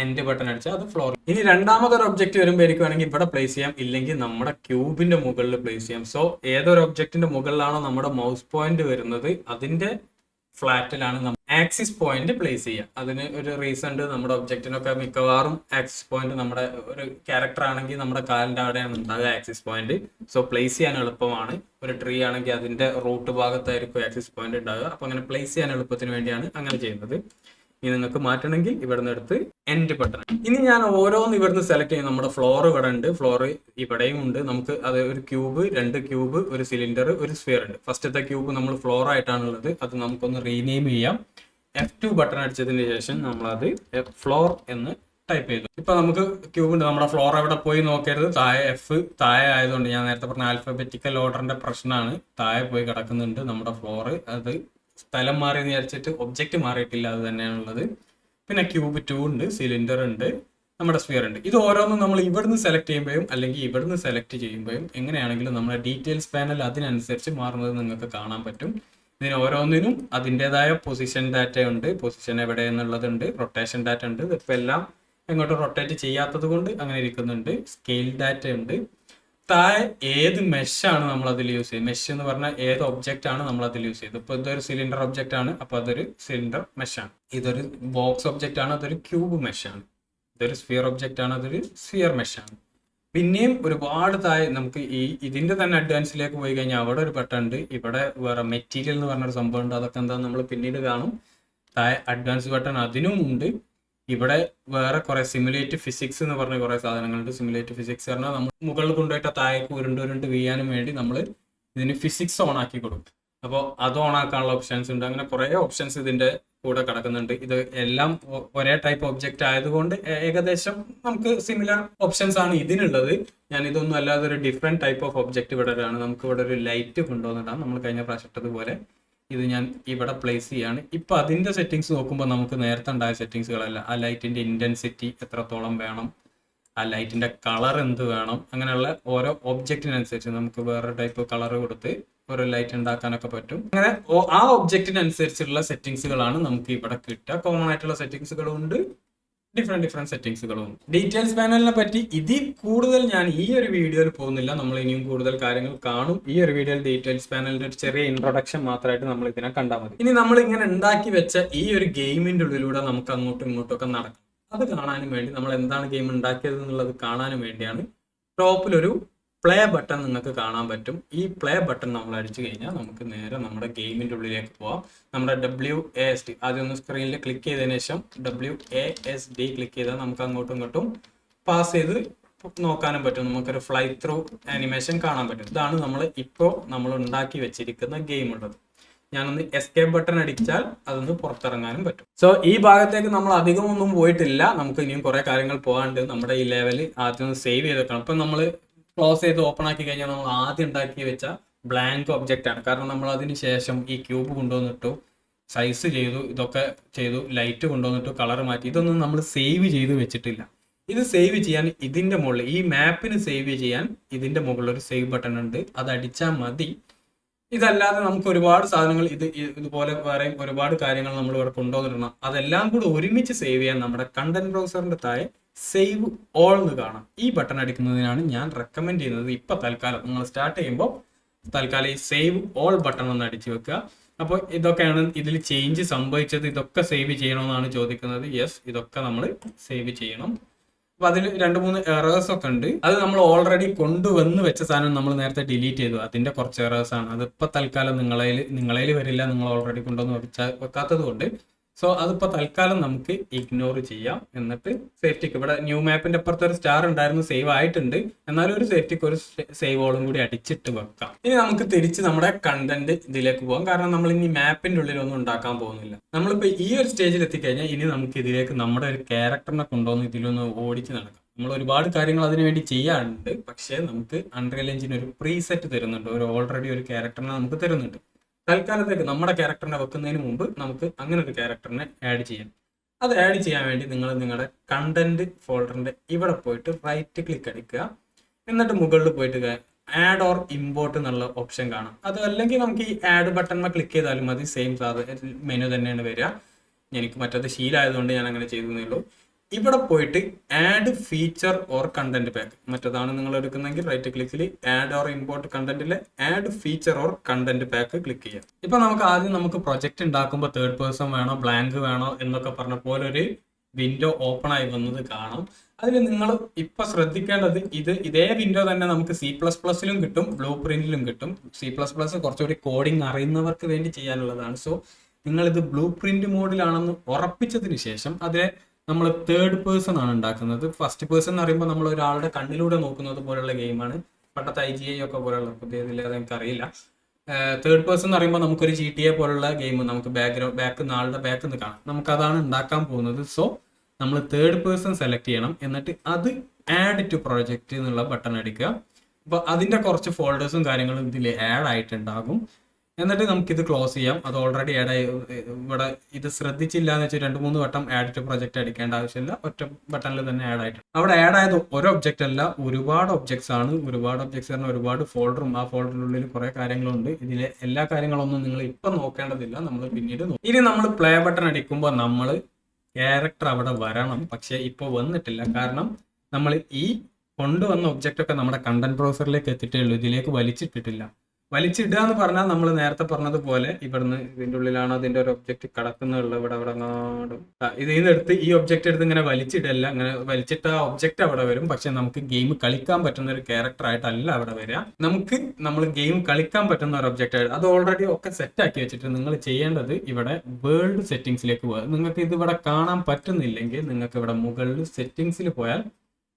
എൻഡ് ബട്ടൺ അടിച്ചാൽ അത് ഫ്ലോർ. ഇനി രണ്ടാമതൊരു ഒബ്ജക്റ്റ് വരുമ്പോൾ എനിക്കാണെങ്കിൽ ഇവിടെ പ്ലേസ് ചെയ്യാം, ഇല്ലെങ്കിൽ നമ്മുടെ ക്യൂബിന്റെ മുകളിൽ പ്ലേസ് ചെയ്യാം. സോ ഏതൊരു ഒബ്ജക്റ്റിന്റെ മുകളിലാണോ നമ്മുടെ മൗസ് പോയിന്റ് വരുന്നത് അതിന്റെ ഫ്ലാറ്റിലാണ് നമ്മൾ ആക്സിസ് പോയിന്റ് പ്ലേസ് ചെയ്യുക. അതിന് ഒരു റീസൺ ഉണ്ട്. നമ്മുടെ ഒബ്ജക്റ്റിനൊക്കെ മിക്കവാറും ആക്സിസ് പോയിന്റ് നമ്മുടെ ഒരു ക്യാരക്ടർ ആണെങ്കിൽ നമ്മുടെ കാലിന്റെ അവിടെയാണ് ഉണ്ടാകുക ആക്സിസ് പോയിന്റ്. സോ പ്ലേസ് ചെയ്യാൻ എളുപ്പമാണ്. ഒരു ട്രീ ആണെങ്കിൽ അതിന്റെ റൂട്ട് ഭാഗത്തായിരിക്കും ആക്സിസ് പോയിന്റ് ഉണ്ടാകുക. അപ്പൊ അങ്ങനെ പ്ലേസ് ചെയ്യാൻ എളുപ്പത്തിന് വേണ്ടിയാണ് അങ്ങനെ ചെയ്യുന്നത്. ഇനി നിങ്ങൾക്ക് മാറ്റണമെങ്കിൽ ഇവിടുന്ന് എടുത്ത് എൻഡ് ബട്ടൺ. ഇനി ഞാൻ ഓരോന്ന് ഇവിടുന്ന് സെലക്ട് ചെയ്യും. നമ്മുടെ ഫ്ലോർ ഇവിടെ ഉണ്ട്, ഫ്ലോർ ഇവിടെയും ഉണ്ട്. നമുക്ക് അത് ഒരു ക്യൂബ്, 2 ക്യൂബ്, ഒരു സിലിണ്ടർ, ഒരു സ്ഫിയർ ഉണ്ട്. ഫസ്റ്റത്തെ ക്യൂബ് നമ്മൾ ഫ്ലോർ ആയിട്ടാണുള്ളത്. അത് നമുക്കൊന്ന് റീനെയിം ചെയ്യാം. F2 ബട്ടൺ അടിച്ചതിന് ശേഷം നമ്മളത് ഫ്ലോർ എന്ന് ടൈപ്പ് ചെയ്തു. ഇപ്പൊ നമുക്ക് ക്യൂബ് ഉണ്ട്. നമ്മുടെ ഫ്ലോർ എവിടെ പോയി നോക്കരുത്. താഴെ താഴെ ആയതുകൊണ്ട് ഞാൻ നേരത്തെ പറഞ്ഞ ആൽഫബറ്റിക്കൽ ഓർഡറിന്റെ പ്രശ്നമാണ്. താഴെ പോയി കിടക്കുന്നുണ്ട് നമ്മുടെ ഫ്ലോർ. അത് സ്ഥലം മാറി വിചാരിച്ചിട്ട് ഒബ്ജക്റ്റ് മാറിയിട്ടില്ല, അത് തന്നെയാണുള്ളത്. പിന്നെ ക്യൂബ് 2 ഉണ്ട്, സിലിണ്ടർ ഉണ്ട്, നമ്മുടെ സ്ഫിയർ ഉണ്ട്. ഇത് ഓരോന്നും നമ്മൾ ഇവിടുന്ന് സെലക്ട് ചെയ്യുമ്പോഴും അല്ലെങ്കിൽ ഇവിടുന്ന് സെലക്ട് ചെയ്യുമ്പോഴും എങ്ങനെയാണെങ്കിലും നമ്മുടെ ഡീറ്റെയിൽസ് പാനൽ അതിനനുസരിച്ച് മാറുന്നത് നിങ്ങൾക്ക് കാണാൻ പറ്റും. ഇതിന് ഓരോന്നിനും അതിൻ്റെതായ പൊസിഷൻ ഡാറ്റ ഉണ്ട്, പൊസിഷൻ എവിടെ എന്നുള്ളതുണ്ട്, റൊട്ടേഷൻ ഡാറ്റ ഉണ്ട്. ഇപ്പം എല്ലാം എങ്ങോട്ടും റൊട്ടേറ്റ് ചെയ്യാത്തത് കൊണ്ട് അങ്ങനെ ഇരിക്കുന്നുണ്ട്. സ്കെയിൽ ഡാറ്റ ഉണ്ട്. താഴെ ഏത് മെഷാണ് നമ്മൾ അതിൽ യൂസ് ചെയ്യുന്നത്. മെഷ് എന്ന് പറഞ്ഞാൽ ഏത് ഒബ്ജക്റ്റ് ആണ് നമ്മൾ അതിൽ യൂസ് ചെയ്തത്. ഇപ്പോൾ ഇതൊരു സിലിണ്ടർ ഒബ്ജക്റ്റ് ആണ്, അപ്പോൾ അതൊരു സിലിണ്ടർ മെഷാണ്. ഇതൊരു ബോക്സ് ഒബ്ജക്റ്റ് ആണ്, അതൊരു ക്യൂബ് മെഷാണ്. ഇതൊരു സ്ഫിയർ ഒബ്ജക്റ്റ് ആണ്, അതൊരു സ്ഫിയർ മെഷാണ്. പിന്നെയും ഒരുപാട് താഴെ നമുക്ക് ഇതിന്റെ തന്നെ അഡ്വാൻസിലേക്ക് പോയി കഴിഞ്ഞാൽ അവിടെ ഒരു ബട്ടൺ ഉണ്ട്. ഇവിടെ വേറെ മെറ്റീരിയൽ എന്ന് പറഞ്ഞൊരു സംഭവം ഉണ്ട്. അതൊക്കെ എന്താ നമ്മൾ പിന്നീട് കാണും. താഴെ അഡ്വാൻസ് ബട്ടൺ അതിനും ഉണ്ട്. ഇവിടെ വേറെ കുറെ സിമുലേറ്റ് ഫിസിക്സ് എന്ന് പറഞ്ഞ കുറെ സാധനങ്ങളുണ്ട്. സിമുലേറ്റ് ഫിസിക്സ് പറഞ്ഞാൽ നമ്മൾ മുകളിൽ കൊണ്ടുപോയിട്ട് താഴേക്ക് ഉരുണ്ട് വീഴാനും വേണ്ടി നമ്മൾ ഇതിന് ഫിസിക്സ് ഓൺ ആക്കി കൊടുക്കും. അപ്പോൾ അത് ഓൺ ആക്കാനുള്ള ഓപ്ഷൻസ് ഉണ്ട്. അങ്ങനെ കുറേ ഓപ്ഷൻസ് ഇതിന്റെ കൂടെ കിടക്കുന്നുണ്ട്. ഇത് എല്ലാം ഒരേ ടൈപ്പ് ഒബ്ജക്റ്റ് ആയതുകൊണ്ട് ഏകദേശം നമുക്ക് സിമിലർ ഓപ്ഷൻസ് ആണ് ഇതിനുള്ളത്. ഞാൻ ഇതൊന്നും അല്ലാതെ ഒരു ഡിഫറെന്റ് ടൈപ്പ് ഓഫ് ഒബ്ജക്റ്റ് ഇവിടെ ആണ്. നമുക്ക് ഇവിടെ ഒരു ലൈറ്റ് കൊണ്ടുവന്നിട്ടാണ് നമ്മൾ കഴിഞ്ഞ പ്രാവശ്യം ഇട്ടതുപോലെ ഇത് ഞാൻ ഇവിടെ പ്ലേസ് ചെയ്യാണ്. ഇപ്പൊ അതിന്റെ സെറ്റിങ്സ് നോക്കുമ്പോൾ നമുക്ക് നേരത്തെ ഉണ്ടായ സെറ്റിങ്സുകളല്ല. ആ ലൈറ്റിന്റെ ഇന്റൻസിറ്റി എത്രത്തോളം വേണം, ആ ലൈറ്റിന്റെ കളർ എന്ത് വേണം, അങ്ങനെയുള്ള ഓരോ ഒബ്ജക്റ്റിനനുസരിച്ച് നമുക്ക് വേറെ ടൈപ്പ് കളർ കൊടുത്ത് ഒരു ലൈറ്റ് ഉണ്ടാക്കാനൊക്കെ പറ്റും. അങ്ങനെ ആ ഒബ്ജക്റ്റിനനുസരിച്ചുള്ള സെറ്റിങ്സുകളാണ് നമുക്ക് ഇവിടെ കിട്ടുക. കോമൺ ആയിട്ടുള്ള സെറ്റിങ്സുകളും ഉണ്ട്, ഡിഫറെന്റ് സെറ്റിങ്സുകളും ഉണ്ട്. ഡീറ്റെയിൽസ് പാനലിനെ പറ്റി ഇതിൽ കൂടുതൽ ഞാൻ ഈ ഒരു വീഡിയോയിൽ പോകുന്നില്ല. നമ്മൾ ഇനിയും കൂടുതൽ കാര്യങ്ങൾ കാണും. ഈ ഒരു വീഡിയോയിൽ ഡീറ്റെയിൽസ് പാനലിന്റെ ഒരു ചെറിയ ഇൻട്രൊഡക്ഷൻ മാത്രമായിട്ട് നമ്മൾ ഇതിനെ കണ്ടാൽ മതി. ഇനി നമ്മൾ ഇങ്ങനെ ഉണ്ടാക്കി വെച്ച ഈ ഒരു ഗെയിമിന്റെ ഉള്ളിലൂടെ നമുക്ക് അങ്ങോട്ടും ഇങ്ങോട്ടും ഒക്കെ നടക്കും. അത് കാണാനും വേണ്ടി നമ്മൾ എന്താണ് ഗെയിം ഉണ്ടാക്കിയത് എന്നുള്ളത് കാണാനും വേണ്ടിയാണ് ടോപ്പിലൊരു പ്ലേ ബട്ടൺ നിങ്ങൾക്ക് കാണാൻ പറ്റും. ഈ പ്ലേ ബട്ടൺ നമ്മൾ അടിച്ചു കഴിഞ്ഞാൽ നമുക്ക് നേരെ നമ്മുടെ ഗെയിമിന്റെ ഉള്ളിലേക്ക് പോവാം. നമ്മുടെ WASD ആദ്യം ഒന്ന് സ്ക്രീനിൽ ക്ലിക്ക് ചെയ്തതിനു ശേഷം WASD ക്ലിക്ക് ചെയ്താൽ നമുക്ക് അങ്ങോട്ടും ഇങ്ങോട്ടും പാസ് ചെയ്ത് നോക്കാനും പറ്റും. നമുക്കൊരു ഫ്ലൈ ത്രൂ ആനിമേഷൻ കാണാൻ പറ്റും. ഇതാണ് നമ്മൾ ഉണ്ടാക്കി വെച്ചിരിക്കുന്ന ഗെയിം ഉള്ളത്. ഞാനൊന്ന് എസ്കേപ്പ് ബട്ടൺ അടിച്ചാൽ അതൊന്ന് പുറത്തിറങ്ങാനും പറ്റും. സോ ഈ ഭാഗത്തേക്ക് നമ്മൾ അധികം ഒന്നും പോയിട്ടില്ല. നമുക്ക് ഇനിയും കുറെ കാര്യങ്ങൾ പോകാണ്ട്. നമ്മുടെ ഈ ലെവൽ ആദ്യം ഒന്ന് സേവ് ചെയ്ത് വെക്കണം. ഇപ്പൊ നമ്മൾ ക്ലോസ് ചെയ്ത് ഓപ്പൺ ആക്കി കഴിഞ്ഞാൽ നമ്മൾ ആദ്യം ഉണ്ടാക്കി വെച്ച ബ്ലാങ്ക് ഒബ്ജക്റ്റ് ആണ്. കാരണം നമ്മൾ അതിന് ശേഷം ഈ ക്യൂബ് കൊണ്ടുവന്നിട്ടു, സൈസ് ചെയ്തു, ഇതൊക്കെ ചെയ്തു, ലൈറ്റ് കൊണ്ടുവന്നിട്ടു, കളർ മാറ്റി, ഇതൊന്നും നമ്മൾ സേവ് ചെയ്ത് വെച്ചിട്ടില്ല. ഇത് സേവ് ചെയ്യാൻ ഇതിന്റെ മുകളിൽ, ഈ മാപ്പിന് സേവ് ചെയ്യാൻ ഇതിന്റെ മുകളിൽ ഒരു സേവ് ബട്ടൺ ഉണ്ട്. അത് അടിച്ചാൽ മതി. ഇതല്ലാതെ നമുക്ക് ഒരുപാട് സാധനങ്ങൾ ഇതുപോലെ വേറെ ഒരുപാട് കാര്യങ്ങൾ നമ്മൾ ഇവിടെ കൊണ്ടുവന്നിടണം. അതെല്ലാം കൂടെ ഒരുമിച്ച് സേവ് ചെയ്യാൻ നമ്മുടെ കണ്ടന്റ് ബ്രൗസറിന്റെ താഴെ സേവ് ഓൾ എന്ന് കാണാം. ഈ ബട്ടൺ അടിക്കുന്നതിനാണ് ഞാൻ റെക്കമെൻഡ് ചെയ്യുന്നത്. ഇപ്പൊ തൽക്കാലം നിങ്ങൾ സ്റ്റാർട്ട് ചെയ്യുമ്പോൾ തൽക്കാലം ഈ സേവ് ഓൾ ബട്ടൺ ഒന്ന് അടിച്ചു വെക്കുക. അപ്പോൾ ഇതൊക്കെയാണ് ഇതിൽ ചേഞ്ച് സംഭവിച്ചത്. ഇതൊക്കെ സേവ് ചെയ്യണമെന്നാണ് ചോദിക്കുന്നത്. യെസ്, ഇതൊക്കെ നമ്മൾ സേവ് ചെയ്യണം. അപ്പൊ അതിൽ 2-3 എറേഴ്സ് ഒക്കെ ഉണ്ട്. അത് നമ്മൾ ഓൾറെഡി കൊണ്ടുവന്ന് വെച്ച സാധനം നമ്മൾ നേരത്തെ ഡിലീറ്റ് ചെയ്തു. അതിന്റെ കുറച്ച് എറേഴ്സ് ആണ്. അതിപ്പോ തൽക്കാലം നിങ്ങളേൽ വരില്ല, നിങ്ങൾ ഓൾറെഡി കൊണ്ടുവന്ന് വെക്കാത്തത് കൊണ്ട്. സോ അതിപ്പോ തൽക്കാലം നമുക്ക് ഇഗ്നോർ ചെയ്യാം. എന്നിട്ട് സേഫ്റ്റിക്ക് ഇവിടെ ന്യൂ മാപ്പിന്റെ അപ്പുറത്ത് ഒരു സ്റ്റാർ ഉണ്ടായിരുന്നു, സേവ് ആയിട്ടുണ്ട്. എന്നാലും ഒരു സേഫ്റ്റിക്ക് ഒരു സേവ് ഓളും കൂടി അടിച്ചിട്ട് വെക്കാം. ഇനി നമുക്ക് തിരിച്ച് നമ്മുടെ കണ്ടന്റ് ഇതിലേക്ക് പോകാം. കാരണം നമ്മൾ ഇനി മാപ്പിന്റെ ഉള്ളിലൊന്നും ഉണ്ടാക്കാൻ പോകുന്നില്ല. നമ്മളിപ്പോ ഈ ഒരു സ്റ്റേജിൽ എത്തിക്കഴിഞ്ഞാൽ ഇനി നമുക്ക് ഇതിലേക്ക് നമ്മുടെ ഒരു ക്യാരക്ടറിനെ കൊണ്ടുവന്ന് ഇതിലൊന്ന് ഓടിച്ച് നടക്കാം. നമ്മൾ ഒരുപാട് കാര്യങ്ങൾ അതിനു വേണ്ടി ചെയ്യാറുണ്ട്. പക്ഷേ നമുക്ക് അൺറിയൽ എഞ്ചിൻ ഒരു പ്രീസെറ്റ് തരുന്നുണ്ട്, ഓൾറെഡി ഒരു ക്യാരക്ടറിനെ നമുക്ക് തരുന്നുണ്ട്. തൽക്കാലത്തേക്ക് നമ്മുടെ ക്യാരക്ടറിനെ വെക്കുന്നതിന് മുമ്പ് നമുക്ക് അങ്ങനെ ഒരു ക്യാരക്ടറിനെ ആഡ് ചെയ്യാം. അത് ആഡ് ചെയ്യാൻ വേണ്ടി നിങ്ങൾ നിങ്ങളുടെ കണ്ടന്റ് ഫോൾഡറിന്റെ ഇവിടെ പോയിട്ട് റൈറ്റ് ക്ലിക്ക് അടിക്കുക. എന്നിട്ട് മുകളിൽ പോയിട്ട് ആഡ് ഓർ ഇമ്പോർട്ട് എന്നുള്ള ഓപ്ഷൻ കാണാം. അത് അല്ലെങ്കിൽ നമുക്ക് ഈ ആഡ് ബട്ടണിൽ ക്ലിക്ക് ചെയ്താലും മതി. സെയിം മെനു തന്നെയാണ് വരിക. എനിക്ക് മറ്റത് ശീലമായതുകൊണ്ട് ഞാൻ അങ്ങനെ ചെയ്തേ ഉള്ളൂ. ഇവിടെ പോയിട്ട് add feature or content pack, മറ്റേതാണ് നിങ്ങൾ എടുക്കുന്നെങ്കിൽ റൈറ്റ് ക്ലിക്കിൽ ആഡ് ഓർ ഇമ്പോർട്ട് കണ്ടന്റിലെ add feature or content pack click ചെയ്യാം. ഇപ്പൊ നമുക്ക് പ്രൊജക്ട് ഉണ്ടാക്കുമ്പോൾ 3rd പേഴ്സൺ വേണോ ബ്ലാങ്ക് വേണോ എന്നൊക്കെ പറഞ്ഞ പോലെ ഒരു വിൻഡോ ഓപ്പൺ ആയി വന്നത് കാണാം. അതിൽ നിങ്ങൾ ഇപ്പൊ ശ്രദ്ധിക്കേണ്ടത് ഇതേ വിൻഡോ തന്നെ നമുക്ക് C++ലും കിട്ടും, ബ്ലൂ പ്രിന്റിലും കിട്ടും. C++ കുറച്ചുകൂടി കോഡിങ് അറിയുന്നവർക്ക് വേണ്ടി ചെയ്യാനുള്ളതാണ്. സോ നിങ്ങൾ ഇത് ബ്ലൂ പ്രിന്റ് മോഡിലാണെന്ന് ഉറപ്പിച്ചതിന് ശേഷം അതിലെ നമ്മൾ 3rd പേഴ്സൺ ആണ് ഉണ്ടാക്കുന്നത്. ഫസ്റ്റ് പേഴ്സൺ എന്ന് പറയുമ്പോൾ നമ്മൾ ഒരാളുടെ കണ്ണിലൂടെ നോക്കുന്നത് പോലുള്ള ഗെയിമാണ്. പണ്ടത്തെ IGI ഒക്കെ പോലുള്ള, പുതിയതില്ലാതെ എനിക്ക് അറിയില്ല. 3rd പേഴ്സൺ എന്ന് പറയുമ്പോൾ നമുക്കൊരു GTA പോലുള്ള ഗെയിം നമുക്ക് ആളുടെ ബാക്ക് നിന്ന് കാണാം. നമുക്ക് അതാണ് ഉണ്ടാക്കാൻ പോകുന്നത്. സോ നമ്മൾ 3rd പേഴ്സൺ സെലക്ട് ചെയ്യണം. എന്നിട്ട് അത് ആഡ് ടു പ്രൊജക്റ്റ് എന്നുള്ള ബട്ടൺ അടിക്കുക. അപ്പോൾ അതിന്റെ കുറച്ച് ഫോൾഡേഴ്സും കാര്യങ്ങളും ഇതിൽ ആഡ് ആയിട്ടുണ്ടാകും. എന്നിട്ട് നമുക്കിത് ക്ലോസ് ചെയ്യാം. അത് ഓൾറെഡി ആഡ് ആയി. ഇവിടെ ഇത് ശ്രദ്ധിച്ചില്ല എന്ന് വെച്ചാൽ 2-3 വട്ടം ആഡ് ടു പ്രൊജക്റ്റ് അടിക്കേണ്ട ആവശ്യമില്ല. ഒറ്റ ബട്ടണിൽ തന്നെ ആഡ് ആയിട്ട് അവിടെ ആഡ് ആയത് ഒരു ഒബ്ജക്റ്റ് അല്ല, ഒരുപാട് ഒബ്ജക്ട്സ് ആണ്. ഒരുപാട് ഒബ്ജക്ട്സ് പറഞ്ഞാൽ ഒരുപാട് ഫോൾഡറും, ആ ഫോൾഡറിനുള്ളിൽ കുറെ കാര്യങ്ങളുണ്ട്. ഇതിലെ എല്ലാ കാര്യങ്ങളൊന്നും നിങ്ങൾ ഇപ്പം നോക്കേണ്ടതില്ല, നമ്മൾ പിന്നീട് നോക്കും. ഇനി നമ്മൾ പ്ലേ ബട്ടൺ അടിക്കുമ്പോൾ നമ്മൾ ക്യാരക്ടർ അവിടെ വരണം. പക്ഷെ ഇപ്പോൾ വന്നിട്ടില്ല. കാരണം നമ്മൾ ഈ കൊണ്ടുവന്ന ഒബ്ജക്റ്റ് ഒക്കെ നമ്മുടെ കണ്ടന്റ് ബ്രൗസറിലേക്ക് എത്തിയിട്ടേ ഉള്ളൂ, ഇതിലേക്ക് വലിച്ചിട്ടിട്ടില്ല. വലിച്ചിടുക എന്ന് പറഞ്ഞാൽ നമ്മൾ നേരത്തെ പറഞ്ഞതുപോലെ ഇവിടുന്ന് ഇതിന്റെ ഉള്ളിലാണ് അതിന്റെ ഒരു ഒബ്ജക്റ്റ് കിടക്കുന്നുള്ളത്. ഇവിടെ അങ്ങോട്ടും ഇതിൽ നിന്ന് എടുത്ത് ഈ ഒബ്ജക്റ്റ് എടുത്ത് ഇങ്ങനെ വലിച്ചിടല്ല. അങ്ങനെ വലിച്ചിട്ട ആ ഒബ്ജക്റ്റ് അവിടെ വരും. പക്ഷെ നമുക്ക് ഗെയിം കളിക്കാൻ പറ്റുന്ന ഒരു ക്യാരക്ടർ ആയിട്ടല്ല അവിടെ വരിക. നമ്മൾ ഗെയിം കളിക്കാൻ പറ്റുന്ന ഒരു ഒബ്ജക്റ്റ് ആയിട്ട് അത് ഓൾറെഡി ഒക്കെ സെറ്റ് ആക്കി വെച്ചിട്ട് നിങ്ങൾ ചെയ്യേണ്ടത് ഇവിടെ വേൾഡ് സെറ്റിംഗ്സിലേക്ക് പോകുക. നിങ്ങൾക്ക് ഇത് ഇവിടെ കാണാൻ പറ്റുന്നില്ലെങ്കിൽ നിങ്ങൾക്ക് ഇവിടെ മുകളിൽ സെറ്റിംഗ്സിൽ പോയാൽ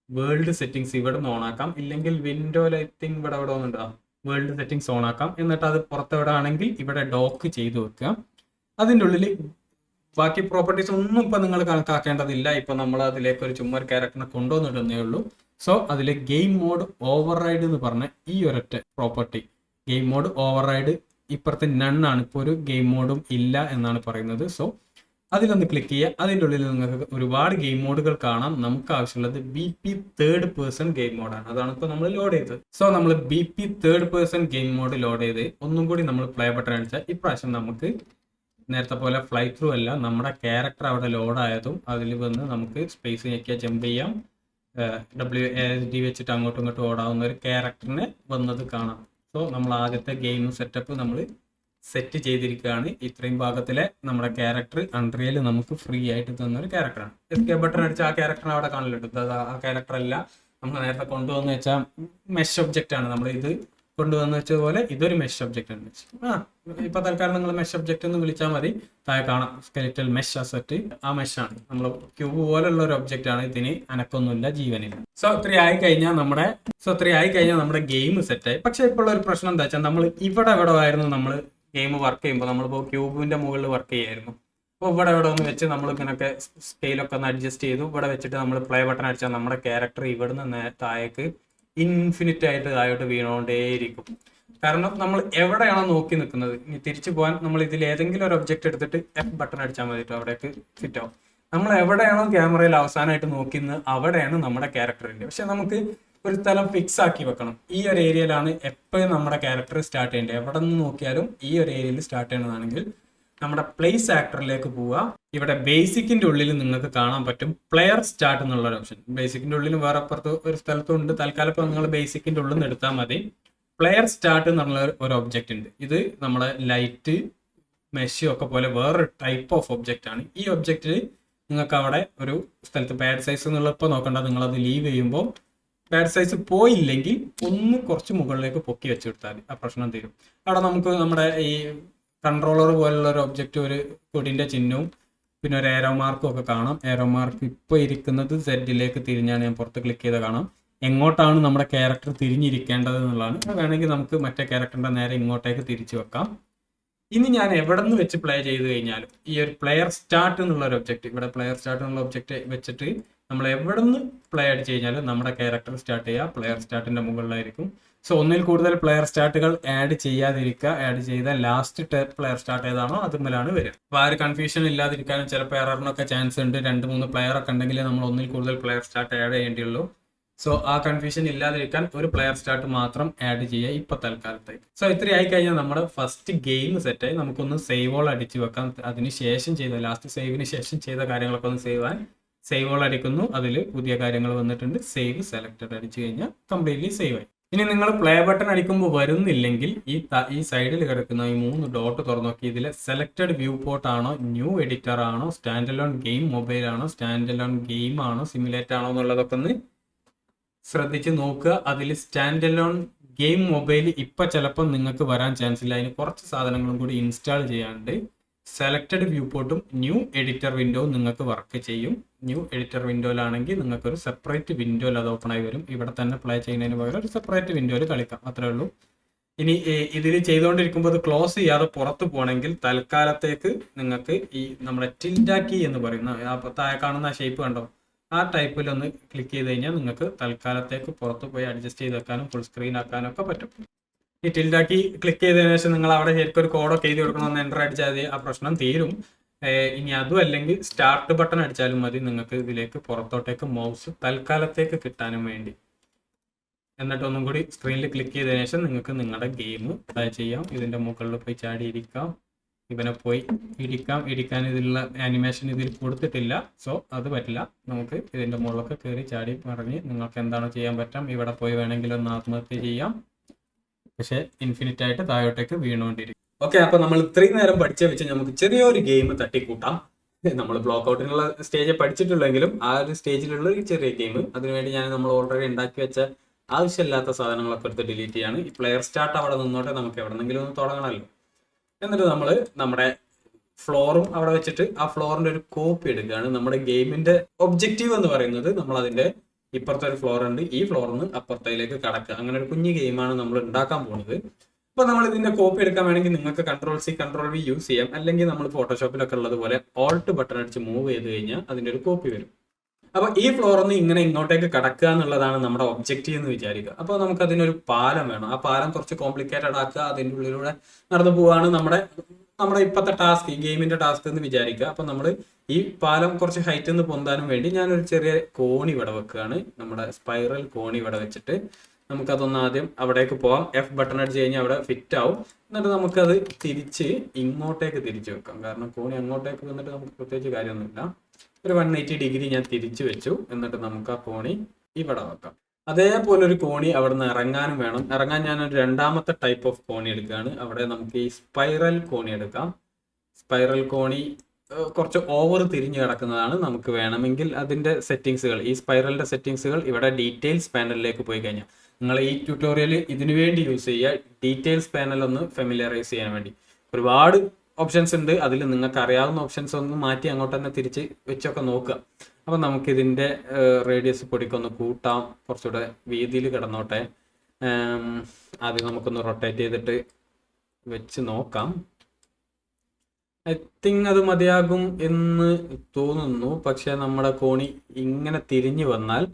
വേൾഡ് സെറ്റിംഗ്സ് ഇവിടെ നിന്ന് ഓണാക്കാം. ഇല്ലെങ്കിൽ വിൻഡോ ലൈറ്റിംഗ് ഇവിടെ ഒന്നുണ്ടാവും. വേൾഡ് സെറ്റിംഗ്സ് ഓൺ ആക്കാം. എന്നിട്ട് അത് പുറത്തെവിടാണെങ്കിൽ ഇവിടെ ഡോക്ക് ചെയ്ത് വെക്കുക. അതിൻ്റെ ഉള്ളിൽ ബാക്കി പ്രോപ്പർട്ടീസ് ഒന്നും ഇപ്പം നിങ്ങൾ കണക്കാക്കേണ്ടതില്ല. ഇപ്പം നമ്മൾ അതിലേക്ക് ഒരു ചുമ്മാ ഒരു ക്യാരക്ടറിനെ കൊണ്ടുവന്നിടുന്നേ ഉള്ളൂ. സോ അതിൽ ഗെയിം മോഡ് ഓവർ റൈഡ് എന്ന് പറഞ്ഞ ഈ ഒരൊറ്റ property, game mode override ഇപ്പുറത്തെ നണ്ണാണ്. ഇപ്പോൾ ഒരു ഗെയിം മോഡും ഇല്ല എന്നാണ് പറയുന്നത്. സോ അതിലൊന്ന് ക്ലിക്ക് ചെയ്യുക. അതിൻ്റെ ഉള്ളിൽ നിങ്ങൾക്ക് ഒരുപാട് ഗെയിം മോഡുകൾ കാണാം. നമുക്ക് ആവശ്യമുള്ളത് BP തേർഡ് പേഴ്സൺ ഗെയിം മോഡാണ്. അതാണ് ഇപ്പോൾ നമ്മൾ ലോഡ് ചെയ്തത്. സോ നമ്മൾ BP third person game mode load ചെയ്ത് ഒന്നും കൂടി നമ്മൾ പ്ലേ ബട്ടൺ അടിച്ചാൽ ഇപ്രാവശ്യം നമുക്ക് നേരത്തെ പോലെ ഫ്ലൈ ത്രൂ അല്ല, നമ്മുടെ ക്യാരക്ടർ അവിടെ ലോഡായതും അതിൽ വന്ന് നമുക്ക് സ്പേസ് ഞെക്കിയാൽ ജമ്പ് ചെയ്യാം. WASD വെച്ചിട്ട് അങ്ങോട്ടും ഇങ്ങോട്ടും ഓടാവുന്ന ഒരു ക്യാരക്ടറിനെ വന്നത് കാണാം. സോ നമ്മൾ ആദ്യത്തെ ഗെയിം സെറ്റപ്പ് നമ്മൾ സെറ്റ് ചെയ്തിരിക്കുകയാണ്. ഇത്രയും ഭാഗത്തിലെ നമ്മുടെ ക്യാരക്ടർ അൺറിയൽ നമുക്ക് ഫ്രീ ആയിട്ട് തന്ന ഒരു ക്യാരക്ടറാണ്. എസ്കേപ്പ് ബട്ടൺ അടിച്ച ആ ക്യാരക്ടറിനെ അവിടെ കാണലുണ്ട്. ആ ക്യാരക്ടർ അല്ല, നമ്മൾ നേരത്തെ കൊണ്ടുവന്ന് വെച്ചാൽ മെഷ് ഒബ്ജക്റ്റ് ആണ്. നമ്മൾ ഇത് കൊണ്ടുവന്ന് വെച്ചതുപോലെ ഇതൊരു മെഷ് ഒബ്ജക്റ്റ് ആണ്. ഇപ്പൊ തൽക്കാലം നിങ്ങൾ മെഷ് ഒബ്ജക്റ്റ് എന്ന് വിളിച്ചാൽ മതി. താഴെ കാണാം സ്കെലിറ്റൽ മെഷ് അസറ്റ്. ആ മെഷാണ് നമ്മൾ ക്യൂബ് പോലുള്ള ഒരു ഒബ്ജക്റ്റ് ആണ്. ഇതിന് അനക്കൊന്നുമില്ല, ജീവനില്ല. സോ ഇത്രയും ആയി കഴിഞ്ഞാൽ നമ്മുടെ ഗെയിം സെറ്റായി. പക്ഷെ ഇപ്പോൾ ഒരു പ്രശ്നം എന്താ വെച്ചാൽ നമ്മൾ ഇവിടെ ആയിരുന്നു നമ്മൾ ഗെയിം വർക്ക് ചെയ്യുമ്പോൾ നമ്മളിപ്പോൾ ക്യൂബിന്റെ മുകളിൽ വർക്ക് ചെയ്യായിരുന്നു. അപ്പോൾ ഇവിടെ ഒന്ന് വെച്ച് നമ്മൾ ഇങ്ങനെയൊക്കെ സ്കെയിലൊക്കെ ഒന്ന് അഡ്ജസ്റ്റ് ചെയ്തു. ഇവിടെ വെച്ചിട്ട് നമ്മൾ പ്ലേ ബട്ടൺ അടിച്ചാൽ നമ്മുടെ ക്യാരക്ടർ ഇവിടുന്ന് താഴേക്ക് ഇൻഫിനിറ്റ് ആയിട്ട് താഴോട്ട് വീണുകൊണ്ടേയിരിക്കും. കാരണം നമ്മൾ എവിടെയാണോ നോക്കി നിൽക്കുന്നത്, ഇനി തിരിച്ചു പോകാൻ നമ്മൾ ഇതിൽ ഏതെങ്കിലും ഒരു ഒബ്ജക്റ്റ് എടുത്തിട്ട് F ബട്ടൺ അടിച്ചാൽ മതിട്ടോ, അവിടേക്ക് ഫിറ്റ് ആവും. നമ്മൾ എവിടെയാണോ ക്യാമറയിൽ അവസാനമായിട്ട് നോക്കുന്നത് അവിടെയാണ് നമ്മുടെ ക്യാരക്ടറിന്റെ. പക്ഷെ നമുക്ക് ഒരു സ്ഥലം ഫിക്സ് ആക്കി വെക്കണം. ഈ ഒരു ഏരിയയിലാണ് എപ്പോഴും നമ്മുടെ ക്യാരക്ടർ സ്റ്റാർട്ട് ചെയ്യേണ്ടത്. എവിടെ നിന്ന് നോക്കിയാലും ഈ ഒരു ഏരിയയിൽ സ്റ്റാർട്ട് ചെയ്യണമെന്നാണെങ്കിൽ നമ്മുടെ പ്ലേസ് ആക്ടറിലേക്ക് പോവുക. ഇവിടെ ബേസിക്കിന്റെ ഉള്ളിൽ നിങ്ങൾക്ക് കാണാൻ പറ്റും പ്ലെയർ സ്റ്റാർട്ട് എന്നുള്ള ഒരു ഓപ്ഷൻ. ബേസിക്കിന്റെ ഉള്ളിൽ വേറെ അപ്പുറത്ത് ഒരു സ്ഥലത്തും ഉണ്ട്. തൽക്കാലം ഇപ്പോൾ നിങ്ങൾ ബേസിക്കിന്റെ ഉള്ളിൽ നിന്ന് എടുത്താൽ മതി. പ്ലെയർ സ്റ്റാർട്ട് എന്നുള്ള ഒരു ഒബ്ജക്റ്റ് ഉണ്ട്. ഇത് നമ്മുടെ ലൈറ്റ് മെഷ് ഒക്കെ പോലെ വേറൊരു ടൈപ്പ് ഓഫ് ഒബ്ജക്റ്റ് ആണ്. ഈ ഒബ്ജക്റ്റിൽ നിങ്ങൾക്ക് അവിടെ ഒരു സ്ഥലത്ത് പാഡ് സൈസ് എന്നുള്ള ഇപ്പോൾ നോക്കണ്ട, നിങ്ങളത് ലീവ് ചെയ്യുമ്പോൾ പാഡ് സൈസ് പോയില്ലെങ്കിൽ ഒന്ന് കുറച്ച് മുകളിലേക്ക് പൊക്കി വെച്ച് കൊടുത്താൽ ആ പ്രശ്നം തീരും. അവിടെ നമുക്ക് നമ്മുടെ ഈ കൺട്രോളർ പോലുള്ള ഒരു ഒബ്ജക്റ്റ്, ഒരു കൊടിന്റെ ചിഹ്നവും പിന്നെ ഒരു ഏരോ മാർക്കും ഒക്കെ കാണാം. ഏരോ മാർക്ക് ഇപ്പോൾ ഇരിക്കുന്നത് സെഡിലേക്ക് തിരിഞ്ഞാണ്. ഞാൻ പുറത്ത് ക്ലിക്ക് ചെയ്ത് കാണാം എങ്ങോട്ടാണ് നമ്മുടെ ക്യാരക്ടർ തിരിഞ്ഞിരിക്കേണ്ടത് എന്നുള്ളതാണ്. വേണമെങ്കിൽ നമുക്ക് മറ്റേ ക്യാരക്ടറിന്റെ നേരെ ഇങ്ങോട്ടേക്ക് തിരിച്ചു വെക്കാം. ഇനി ഞാൻ എവിടെ നിന്ന് വെച്ച് പ്ലേ ചെയ്ത് കഴിഞ്ഞാലും ഈ ഒരു പ്ലെയർ സ്റ്റാർട്ട് എന്നുള്ള ഒരു ഒബ്ജക്റ്റ്, ഇവിടെ പ്ലെയർ സ്റ്റാർട്ട് എന്നുള്ള ഒബ്ജക്റ്റ് വെച്ചിട്ട് നമ്മൾ എവിടെ നിന്ന് പ്ലേ അടിച്ച് കഴിഞ്ഞാലും നമ്മുടെ ക്യാരക്ടർ സ്റ്റാർട്ട് ചെയ്യുക പ്ലെയർ സ്റ്റാർട്ടിന്റെ മുകളിലായിരിക്കും. സോ ഒന്നിൽ കൂടുതൽ പ്ലെയർ സ്റ്റാർട്ടുകൾ ആഡ് ചെയ്യാതിരിക്കുക. ആഡ് ചെയ്ത ലാസ്റ്റ് പ്ലെയർ സ്റ്റാർട്ട് ഏതാണോ അതുമല്ലാണ് വരിക. അപ്പോൾ ആ ഒരു കൺഫ്യൂഷൻ ഇല്ലാതിരിക്കാനും ചിലപ്പോൾ എററിനൊക്കെ ചാൻസ് ഉണ്ട്. 2-3 പ്ലെയർ ഒക്കെ ഉണ്ടെങ്കിൽ നമ്മൾ ഒന്നിൽ കൂടുതൽ പ്ലെയർ സ്റ്റാർട്ട് ആഡ് ചെയ്യേണ്ടിയുള്ളൂ. സോ ആ കൺഫ്യൂഷൻ ഇല്ലാതിരിക്കാൻ ഒരു പ്ലെയർ സ്റ്റാർട്ട് മാത്രം ആഡ് ചെയ്യുക ഇപ്പൊ തൽക്കാലത്തേക്ക്. സോ ഇത്രയും ആയി കഴിഞ്ഞാൽ നമ്മുടെ ഫസ്റ്റ് ഗെയിം സെറ്റായി. നമുക്കൊന്ന് സേവ് ഓൾ അടിച്ചു വെക്കാം. അതിനുശേഷം ലാസ്റ്റ് സേവിന് ശേഷം ചെയ്ത കാര്യങ്ങളൊക്കെ ഒന്ന് സേവ് ഓൾ അടിക്കുന്നു. അതിൽ പുതിയ കാര്യങ്ങൾ വന്നിട്ടുണ്ട്. സേവ് സെലക്ടഡ് അടിച്ചു കഴിഞ്ഞാൽ കംപ്ലീറ്റ്ലി സേവ് ആയി. ഇനി നിങ്ങൾ പ്ലേ ബട്ടൺ അടിക്കുമ്പോൾ വരുന്നില്ലെങ്കിൽ ഈ സൈഡിൽ കിടക്കുന്ന ഈ 3 ഡോട്ട് തുറന്നു നോക്കി. ഇതിൽ സെലക്ടഡ് വ്യൂ പോർട്ട് ആണോ, ന്യൂ എഡിറ്റർ ആണോ, സ്റ്റാൻഡ് അലോൺ ഗെയിം മൊബൈൽ ആണോ, സ്റ്റാൻഡ് അലോൺ ഗെയിം ആണോ, സിമുലേറ്റ് ആണോ എന്നുള്ളതൊക്കെ ഒന്ന് ശ്രദ്ധിച്ച് നോക്കുക. അതിൽ സ്റ്റാൻഡ് അലോൺ ഗെയിം മൊബൈൽ ഇപ്പം ചിലപ്പോൾ നിങ്ങൾക്ക് വരാൻ ചാൻസ് ഇല്ല. അതിന് കുറച്ച് സാധനങ്ങളും കൂടി ഇൻസ്റ്റാൾ ചെയ്യാണ്ട് സെലക്ടഡ് വ്യൂ പോർട്ടും ന്യൂ എഡിറ്റർ വിൻഡോവും നിങ്ങൾക്ക് വർക്ക് ചെയ്യും. ന്യൂ എഡിറ്റർ വിൻഡോയിലാണെങ്കിൽ നിങ്ങൾക്കൊരു സെപ്പറേറ്റ് വിൻഡോയിൽ അത് ഓപ്പൺ ആയി വരും. ഇവിടെ തന്നെ പ്ലേ ചെയ്യുന്നതിന് പകരം ഒരു സെപ്പറേറ്റ് വിൻഡോയിൽ കളിക്കാം, അത്രേ ഉള്ളൂ. ഇനി ഇതിൽ ചെയ്തുകൊണ്ടിരിക്കുമ്പോൾ അത് ക്ലോസ് ചെയ്യാതെ പുറത്ത് പോകണമെങ്കിൽ തൽക്കാലത്തേക്ക് നിങ്ങൾക്ക് ഈ നമ്മുടെ ടിൽഡാക്കി എന്ന് പറയുന്ന താഴെ കാണുന്ന ഷേപ്പ് കണ്ടോ, ആ ടൈപ്പിലൊന്ന് ക്ലിക്ക് ചെയ്ത് കഴിഞ്ഞാൽ നിങ്ങൾക്ക് തൽക്കാലത്തേക്ക് പുറത്ത് പോയി അഡ്ജസ്റ്റ് ചെയ്ത് വെക്കാനും ഫുൾ സ്ക്രീൻ ആക്കാനും ഒക്കെ പറ്റും. ഈ ടിൽഡാക്കി ക്ലിക്ക് ചെയ്തതിനു ശേഷം നിങ്ങൾ അവിടെ ശരിക്കും ഒരു കോഡൊക്കെ എഴുതി കൊടുക്കണമെന്ന് എൻ്റർ അടിച്ചാൽ മതി, ആ പ്രശ്നം തീരും. ഇനി അതും അല്ലെങ്കിൽ സ്റ്റാർട്ട് ബട്ടൺ അടിച്ചാലും മതി നിങ്ങൾക്ക് ഇതിലേക്ക് പുറത്തോട്ടേക്ക് മൗസ് തൽക്കാലത്തേക്ക് കിട്ടാനും വേണ്ടി. എന്നിട്ട് ഒന്നും കൂടി സ്ക്രീനിൽ ക്ലിക്ക് ചെയ്തതിനു ശേഷം നിങ്ങൾക്ക് നിങ്ങളുടെ ഗെയിം പ്ലേ ചെയ്യാം. ഇതിൻ്റെ മുകളിൽ പോയി ചാടിയിരിക്കാം, ഇവനെ പോയി ഇടിക്കാൻ ഇതിലുള്ള ആനിമേഷൻ ഇതിൽ കൊടുത്തിട്ടില്ല. സോ അത് പറ്റില്ല. നമുക്ക് ഇതിൻ്റെ മുകളിലൊക്കെ കയറി ചാടി പറഞ്ഞ് നിങ്ങൾക്ക് എന്താണോ ചെയ്യാൻ പറ്റാം. ഇവിടെ പോയി വേണമെങ്കിൽ ഒന്ന് ആത്മഹത്യ ചെയ്യാം, പക്ഷെ ഇൻഫിനിറ്റ് ആയിട്ട് താഴോട്ടേക്ക് വീണുകൊണ്ടിരിക്കും. ഓക്കെ, അപ്പൊ നമ്മൾ ഇത്രയും നേരം പഠിച്ച വെച്ച് നമുക്ക് ചെറിയൊരു ഗെയിം തട്ടിക്കൂട്ടാം. നമ്മൾ ബ്ലോക്ക് ഔട്ടിനുള്ള സ്റ്റേജ് പഠിച്ചിട്ടുള്ളെങ്കിലും ആ ഒരു സ്റ്റേജിലുള്ള ഒരു ചെറിയ ഗെയിം, അതിനുവേണ്ടി നമ്മൾ ഓൾറെഡി ഉണ്ടാക്കി വെച്ച ആവശ്യമില്ലാത്ത സാധനങ്ങളൊക്കെ എടുത്ത് ഡിലീറ്റ് ചെയ്യാണ്. ഈ പ്ലെയർ സ്റ്റാർട്ട് അവിടെ നിന്നോട്ടെ, നമുക്ക് എവിടെന്നെങ്കിലും ഒന്ന് തുടങ്ങണമല്ലോ. എന്നിട്ട് നമ്മൾ നമ്മുടെ ഫ്ലോറും അവിടെ വെച്ചിട്ട് ആ ഫ്ലോറിന്റെ ഒരു കോപ്പി എടുക്കുകയാണ്. നമ്മുടെ ഗെയിമിന്റെ ഒബ്ജക്റ്റീവ് എന്ന് പറയുന്നത് നമ്മൾ അതിന്റെ ഇപ്പുറത്തെ ഒരു ഫ്ലോർ ഉണ്ട്, ഈ ഫ്ലോറിൽ നിന്ന് അപ്പുറത്തേക്ക് കടക്കുക. അങ്ങനെ ഒരു കുഞ്ഞു ഗെയിമാണ് നമ്മൾ ഉണ്ടാക്കാൻ പോകുന്നത്. അപ്പോൾ നമ്മൾ ഇതിന്റെ കോപ്പി എടുക്കാൻ വേണമെങ്കിൽ നിങ്ങൾക്ക് Ctrl+C Ctrl+V യൂസ് ചെയ്യാം, അല്ലെങ്കിൽ നമ്മൾ ഫോട്ടോഷോപ്പിലൊക്കെ ഉള്ളതുപോലെ ഓൾട്ട് ബട്ടൺ അടിച്ച് മൂവ് ചെയ്ത് കഴിഞ്ഞാൽ അതിന്റെ ഒരു കോപ്പി വരും. അപ്പൊ ഈ ഫ്ലോറിൽ നിന്ന് ഇങ്ങനെ ഇങ്ങോട്ടേക്ക് കടക്കുക എന്നുള്ളതാണ് നമ്മുടെ ഒബ്ജക്റ്റീവ് എന്ന് വിചാരിക്കുക. അപ്പോൾ നമുക്ക് അതിനൊരു പാലം വേണം. ആ പാലം കുറച്ച് കോംപ്ലിക്കേറ്റഡ് ആക്കുക, അതിൻ്റെ ഉള്ളിലൂടെ നടന്നു പോവാണ് നമ്മുടെ ഇപ്പോഴത്തെ ടാസ്ക്, ഈ ഗെയിമിന്റെ ടാസ്ക് എന്ന് വിചാരിക്കുക. അപ്പൊ നമ്മൾ ഈ പാലം കുറച്ച് ഹൈറ്റ് നിന്ന് പൊന്താനും വേണ്ടി ഞാനൊരു ചെറിയ കോണി ഇവിടെ വെക്കുകയാണ്. നമ്മുടെ സ്പൈറൽ കോണി ഇവിടെ വെച്ചിട്ട് നമുക്കതൊന്ന് ആദ്യം അവിടേക്ക് പോവാം. എഫ് ബട്ടൺ അടിച്ച് കഴിഞ്ഞാൽ അവിടെ ഫിറ്റ് ആവും. എന്നിട്ട് നമുക്കത് തിരിച്ച് ഇങ്ങോട്ടേക്ക് തിരിച്ചു വെക്കാം. കാരണം കോണി അങ്ങോട്ടേക്ക് വന്നിട്ട് നമുക്ക് പ്രത്യേകിച്ച് കാര്യമൊന്നുമില്ല. ഒരു 180 ഡിഗ്രി ഞാൻ തിരിച്ചു വെച്ചു. എന്നിട്ട് നമുക്ക് ആ കോണി ഇവിടെ വെക്കാം. അതേപോലെ ഒരു കോണി അവിടെ നിന്ന് ഇറങ്ങാനും വേണം. ഇറങ്ങാൻ ഞാനൊരു രണ്ടാമത്തെ ടൈപ്പ് ഓഫ് കോണി എടുക്കുകയാണ്. അവിടെ നമുക്ക് ഈ സ്പൈറൽ കോണി എടുക്കാം. സ്പൈറൽ കോണി കുറച്ച് ഓവർ തിരിഞ്ഞു കിടക്കുന്നതാണ്. നമുക്ക് വേണമെങ്കിൽ അതിന്റെ സെറ്റിങ്സുകൾ, ഈ സ്പൈറലിന്റെ സെറ്റിങ്സുകൾ ഇവിടെ ഡീറ്റെയിൽസ് പാനലിലേക്ക് പോയി കഴിഞ്ഞാൽ, നിങ്ങൾ ഈ ട്യൂട്ടോറിയൽ ഇതിനു വേണ്ടി യൂസ് ചെയ്യുക. ഡീറ്റെയിൽസ് പാനൽ ഒന്ന് ഫെമിലിയറൈസ് ചെയ്യാൻ വേണ്ടി ഒരുപാട് ഓപ്ഷൻസ് ഉണ്ട്. അതിൽ നിങ്ങൾക്ക് അറിയാവുന്ന ഓപ്ഷൻസ് ഒന്ന് മാറ്റി അങ്ങോട്ട് തന്നെ തിരിച്ച് വെച്ചൊക്കെ നോക്കുക. അപ്പം നമുക്കിതിൻ്റെ റേഡിയസ് പൊടിക്കൊന്ന് കൂട്ടാം, കുറച്ചുകൂടെ വീതിയിൽ കിടന്നോട്ടെ. ആദ്യം നമുക്കൊന്ന് റൊട്ടേറ്റ് ചെയ്തിട്ട് വെച്ച് നോക്കാം. ഐ തിങ്ക് അത് മതിയാകും എന്ന് തോന്നുന്നു. പക്ഷെ നമ്മുടെ കോണി ഇങ്ങനെ തിരിഞ്ഞു വന്നാൽ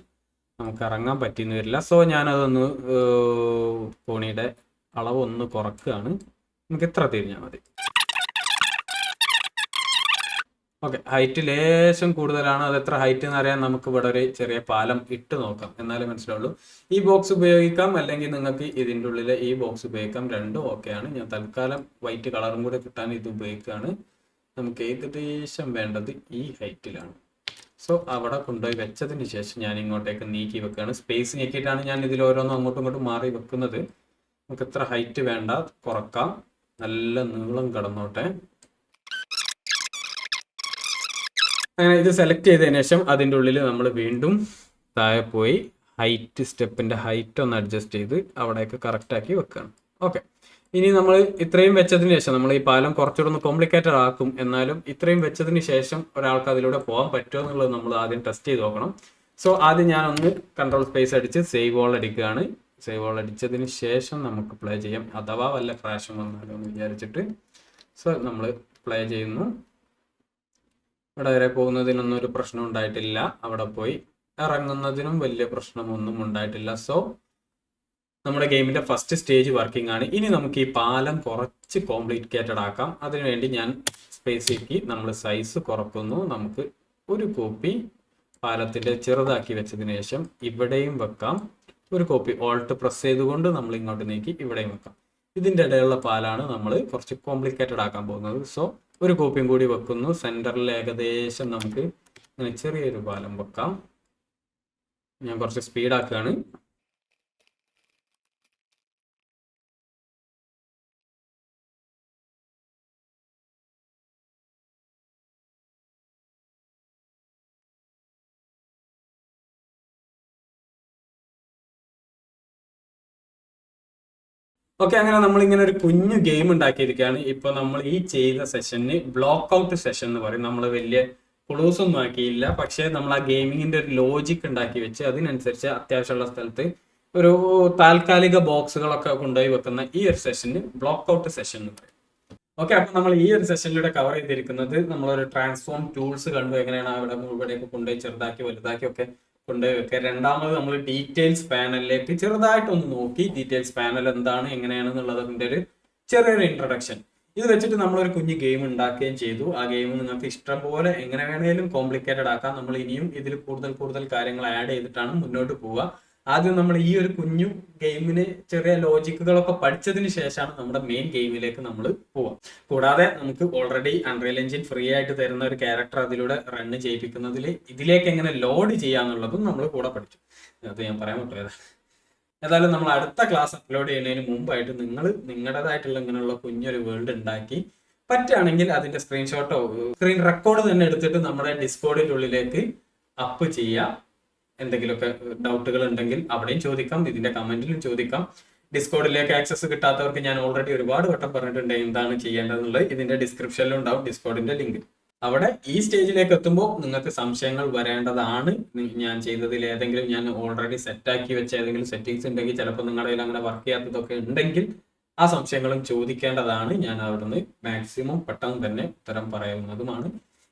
നമുക്ക് ഇറങ്ങാൻ പറ്റിയെന്ന് വരില്ല. സോ ഞാനതൊന്ന് കോണിയുടെ അളവ് ഒന്ന് കുറക്കുകയാണ്. നമുക്ക് ഇത്ര തിരിഞ്ഞാൽ മതി. ഓക്കെ, ഹൈറ്റ് ലേശം കൂടുതലാണ്. അത് എത്ര ഹൈറ്റ് എന്ന് അറിയാൻ നമുക്ക് ഇവിടെ ഒരു ചെറിയ പാലം ഇട്ട് നോക്കാം, എന്നാലേ മനസ്സിലാവുള്ളൂ. ഈ ബോക്സ് ഉപയോഗിക്കാം, അല്ലെങ്കിൽ നിങ്ങൾക്ക് ഇതിൻ്റെ ഉള്ളിലെ ഈ ബോക്സ് ഉപയോഗിക്കാം. രണ്ടും ഓക്കെയാണ്. ഞാൻ തൽക്കാലം വൈറ്റ് കളറും കൂടെ കിട്ടാൻ ഇത് ഉപയോഗിക്കുകയാണ്. നമുക്ക് ഏകദേശം വേണ്ടത് ഈ ഹൈറ്റിലാണ്. സോ അവിടെ കൊണ്ടുപോയി വെച്ചതിന് ശേഷം ഞാൻ ഇങ്ങോട്ടേക്ക് നീക്കി വെക്കുകയാണ്. സ്പേസ് നീക്കിയിട്ടാണ് ഞാൻ ഇതിൽ ഓരോന്നും അങ്ങോട്ടും ഇങ്ങോട്ടും മാറി വെക്കുന്നത്. നമുക്ക് എത്ര ഹൈറ്റ് വേണ്ട കുറക്കാം. നല്ല നീളം കടന്നോട്ടെ. അങ്ങനെ ഇത് സെലക്ട് ചെയ്തതിന് ശേഷം അതിൻ്റെ ഉള്ളിൽ നമ്മൾ വീണ്ടും താഴെ പോയി സ്റ്റെപ്പിൻ്റെ ഹൈറ്റ് ഒന്ന് അഡ്ജസ്റ്റ് ചെയ്ത് അവിടേക്ക് കറക്റ്റാക്കി വെക്കുകയാണ്. ഓക്കെ, ഇനി നമ്മൾ ഇത്രയും വെച്ചതിന് ശേഷം, നമ്മൾ ഈ പാലം കുറച്ചുകൂടെ ഒന്ന് കോംപ്ലിക്കേറ്റഡ് ആക്കും, എന്നാലും ഇത്രയും വെച്ചതിന് ശേഷം ഒരാൾക്ക് അതിലൂടെ പോകാൻ പറ്റുമോ എന്നുള്ളത് നമ്മൾ ആദ്യം ടെസ്റ്റ് ചെയ്ത് നോക്കണം. സോ ആദ്യം ഞാനൊന്ന് Ctrl+ അടിച്ച് സേവ് ഓൾ അടിക്കുകയാണ്. സേവ് ഓൾ അടിച്ചതിന് ശേഷം നമുക്ക് പ്ലേ ചെയ്യാം. അഥവാ വല്ല ക്രാഷും വന്നാലോ എന്ന് വിചാരിച്ചിട്ട് സോ നമ്മൾ പ്ലേ ചെയ്യുന്നു. ഇവിടെ വരെ പോകുന്നതിനൊന്നും ഒരു പ്രശ്നം ഉണ്ടായിട്ടില്ല. അവിടെ പോയി ഇറങ്ങുന്നതിനും വലിയ പ്രശ്നമൊന്നും ഉണ്ടായിട്ടില്ല. സോ നമ്മുടെ ഗെയിമിന്റെ ഫസ്റ്റ് സ്റ്റേജ് വർക്കിംഗ് ആണ്. ഇനി നമുക്ക് ഈ പാലം കുറച്ച് കോംപ്ലിക്കേറ്റഡ് ആക്കാം. അതിനുവേണ്ടി ഞാൻ സ്പേസിലേക്ക് നമ്മൾ സൈസ് കുറക്കുന്നു. നമുക്ക് ഒരു കോപ്പി പാലത്തിന്റെ ചെറുതാക്കി വെച്ചതിന് ശേഷം ഇവിടെയും വെക്കാം. ഒരു കോപ്പി ഓൾട്ട് പ്രസ് ചെയ്തുകൊണ്ട് നമ്മൾ ഇങ്ങോട്ട് നീക്കി ഇവിടെയും വെക്കാം. ഇതിൻ്റെ ഇടയിലുള്ള പാലാണ് നമ്മൾ കുറച്ച് കോംപ്ലിക്കേറ്റഡ് ആക്കാൻ പോകുന്നത്. സോ ഒരു കോപ്പിയും കൂടി വെക്കുന്നു. സെന്ററിൽ ഏകദേശം നമുക്ക് ഇങ്ങനെ ചെറിയൊരു പാലം വെക്കാം. ഞാൻ കുറച്ച് സ്പീഡാക്കുകയാണ്. ഓക്കെ, അങ്ങനെ നമ്മളിങ്ങനെ ഒരു കുഞ്ഞു ഗെയിം ഉണ്ടാക്കിയിരിക്കുകയാണ്. ഇപ്പൊ നമ്മൾ ഈ ചെയ്ത സെഷന് ബ്ലോക്ക് ഔട്ട് സെഷൻ എന്ന് പറയും. നമ്മൾ വലിയ ക്ലൂസ് ഒന്നും ആക്കിയില്ല, പക്ഷേ നമ്മൾ ആ ഗെയിമിങ്ങിന്റെ ഒരു ലോജിക് ഉണ്ടാക്കി വെച്ച് അതിനനുസരിച്ച് അത്യാവശ്യമുള്ള സ്ഥലത്ത് ഒരു താൽക്കാലിക ബോക്സുകളൊക്കെ കൊണ്ടുപോയി വെക്കുന്ന ഈ ഒരു സെഷന് ബ്ലോക്ക് ഔട്ട് സെഷൻ എന്ന് പറയും. ഓക്കെ, അപ്പൊ നമ്മൾ ഈ ഒരു സെഷനിലൂടെ കവർ ചെയ്തിരിക്കുന്നത് നമ്മളൊരു ട്രാൻസ്ഫോം ടൂൾസ് കണ്ടു, എങ്ങനെയാണ് അവിടെ ഇവിടെയൊക്കെ കൊണ്ടുപോയി ചെറുതാക്കി വലുതാക്കി ഒക്കെ കൊണ്ടുപോയി വെക്കുക. രണ്ടാമത് നമ്മൾ ഡീറ്റെയിൽസ് പാനലിലേക്ക് ചെറുതായിട്ടൊന്ന് നോക്കി, ഡീറ്റെയിൽസ് പാനൽ എന്താണ് എങ്ങനെയാണെന്നുള്ളതിൻ്റെ ഒരു ചെറിയൊരു ഇൻട്രൊഡക്ഷൻ. ഇത് വെച്ചിട്ട് നമ്മളൊരു കുഞ്ഞു ഗെയിം ഉണ്ടാക്കുകയും ചെയ്തു. ആ ഗെയിം നിങ്ങൾക്ക് ഇഷ്ടം പോലെ എങ്ങനെ വേണേലും കോംപ്ലിക്കേറ്റഡ് ആക്കാം. നമ്മൾ ഇനിയും ഇതിൽ കൂടുതൽ കാര്യങ്ങൾ ആഡ് ചെയ്തിട്ടാണ് മുന്നോട്ട് പോവുക. ആദ്യം നമ്മൾ ഈ ഒരു കുഞ്ഞു ഗെയിമിന് ചെറിയ ലോജിക്കുകളൊക്കെ പഠിച്ചതിന് ശേഷമാണ് നമ്മുടെ മെയിൻ ഗെയിമിലേക്ക് നമ്മൾ പോവാം. കൂടാതെ നമുക്ക് ഓൾറെഡി അൺറിയൽ എഞ്ചിൻ ഫ്രീ ആയിട്ട് തരുന്ന ഒരു ക്യാരക്ടർ അതിലൂടെ റണ്ണ് ചെയ്യിപ്പിക്കുന്നതിൽ ഇതിലേക്ക് എങ്ങനെ ലോഡ് ചെയ്യാന്നുള്ളതും നമ്മൾ കൂടെ പഠിച്ചു. അത് ഞാൻ പറയാൻ പറ്റുമോ? ഏതായാലും നമ്മൾ അടുത്ത ക്ലാസ് അപ്ലോഡ് ചെയ്യുന്നതിന് മുമ്പായിട്ട് നിങ്ങൾ നിങ്ങളുടേതായിട്ടുള്ള ഇങ്ങനെയുള്ള കുഞ്ഞൊരു വേൾഡ് ഉണ്ടാക്കി പറ്റുകയാണെങ്കിൽ അതിന്റെ സ്ക്രീൻഷോട്ടോ സ്ക്രീൻ റെക്കോർഡ് തന്നെ എടുത്തിട്ട് നമ്മുടെ ഡിസ്കോഡിന്റെ ഉള്ളിലേക്ക് അപ്പ് ചെയ്യുക. എന്തെങ്കിലുമൊക്കെ ഡൗട്ടുകൾ ഉണ്ടെങ്കിൽ അവിടെയും ചോദിക്കാം, ഇതിന്റെ കമന്റിലും ചോദിക്കാം. ഡിസ്കോഡിലേക്ക് ആക്സസ് കിട്ടാത്തവർക്ക് ഞാൻ ഓൾറെഡി ഒരുപാട് വട്ടം പറഞ്ഞിട്ടുണ്ട് എന്താണ് ചെയ്യേണ്ടതെന്നുള്ളത്. ഇതിന്റെ ഡിസ്ക്രിപ്ഷനിലും ഉണ്ടാവും ഡിസ്കോഡിന്റെ ലിങ്ക്. അവിടെ ഈ സ്റ്റേജിലേക്ക് എത്തുമ്പോൾ നിങ്ങൾക്ക് സംശയങ്ങൾ വരേണ്ടതാണ്. ഞാൻ ചെയ്തതിൽ ഏതെങ്കിലും ഞാൻ ഓൾറെഡി സെറ്റാക്കി വെച്ച ഏതെങ്കിലും സെറ്റിങ്സ് ഉണ്ടെങ്കിൽ, ചിലപ്പോൾ നിങ്ങളുടെ കയ്യിൽ അങ്ങനെ വർക്ക് ചെയ്യാത്തതൊക്കെ ഉണ്ടെങ്കിൽ ആ സംശയങ്ങളും ചോദിക്കേണ്ടതാണ്. ഞാൻ അവിടുന്ന് മാക്സിമം പെട്ടെന്ന് തന്നെ ഉത്തരം പറയുന്നതുമാണ്.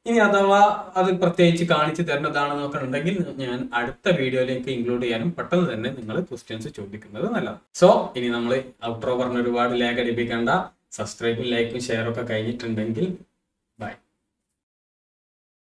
ഇനി അഥവാ അത് പ്രത്യേകിച്ച് കാണിച്ചു തരുന്നതാണെന്നൊക്കെ ഉണ്ടെങ്കിൽ ഞാൻ അടുത്ത വീഡിയോയിലേക്ക് ഇൻക്ലൂഡ് ചെയ്യാനും പെട്ടെന്ന് തന്നെ നിങ്ങൾ ക്വസ്റ്റ്യൻസ് ചോദിക്കുന്നത് നല്ലതാണ്. സോ ഇനി നമ്മൾ ഔട്ട്രോ പറഞ്ഞ ഒരുപാട് ലാഗ് അടിപ്പിക്കേണ്ട. സബ്സ്ക്രൈബും ലൈക്കും ഷെയറും ഒക്കെ കഴിഞ്ഞിട്ടുണ്ടെങ്കിൽ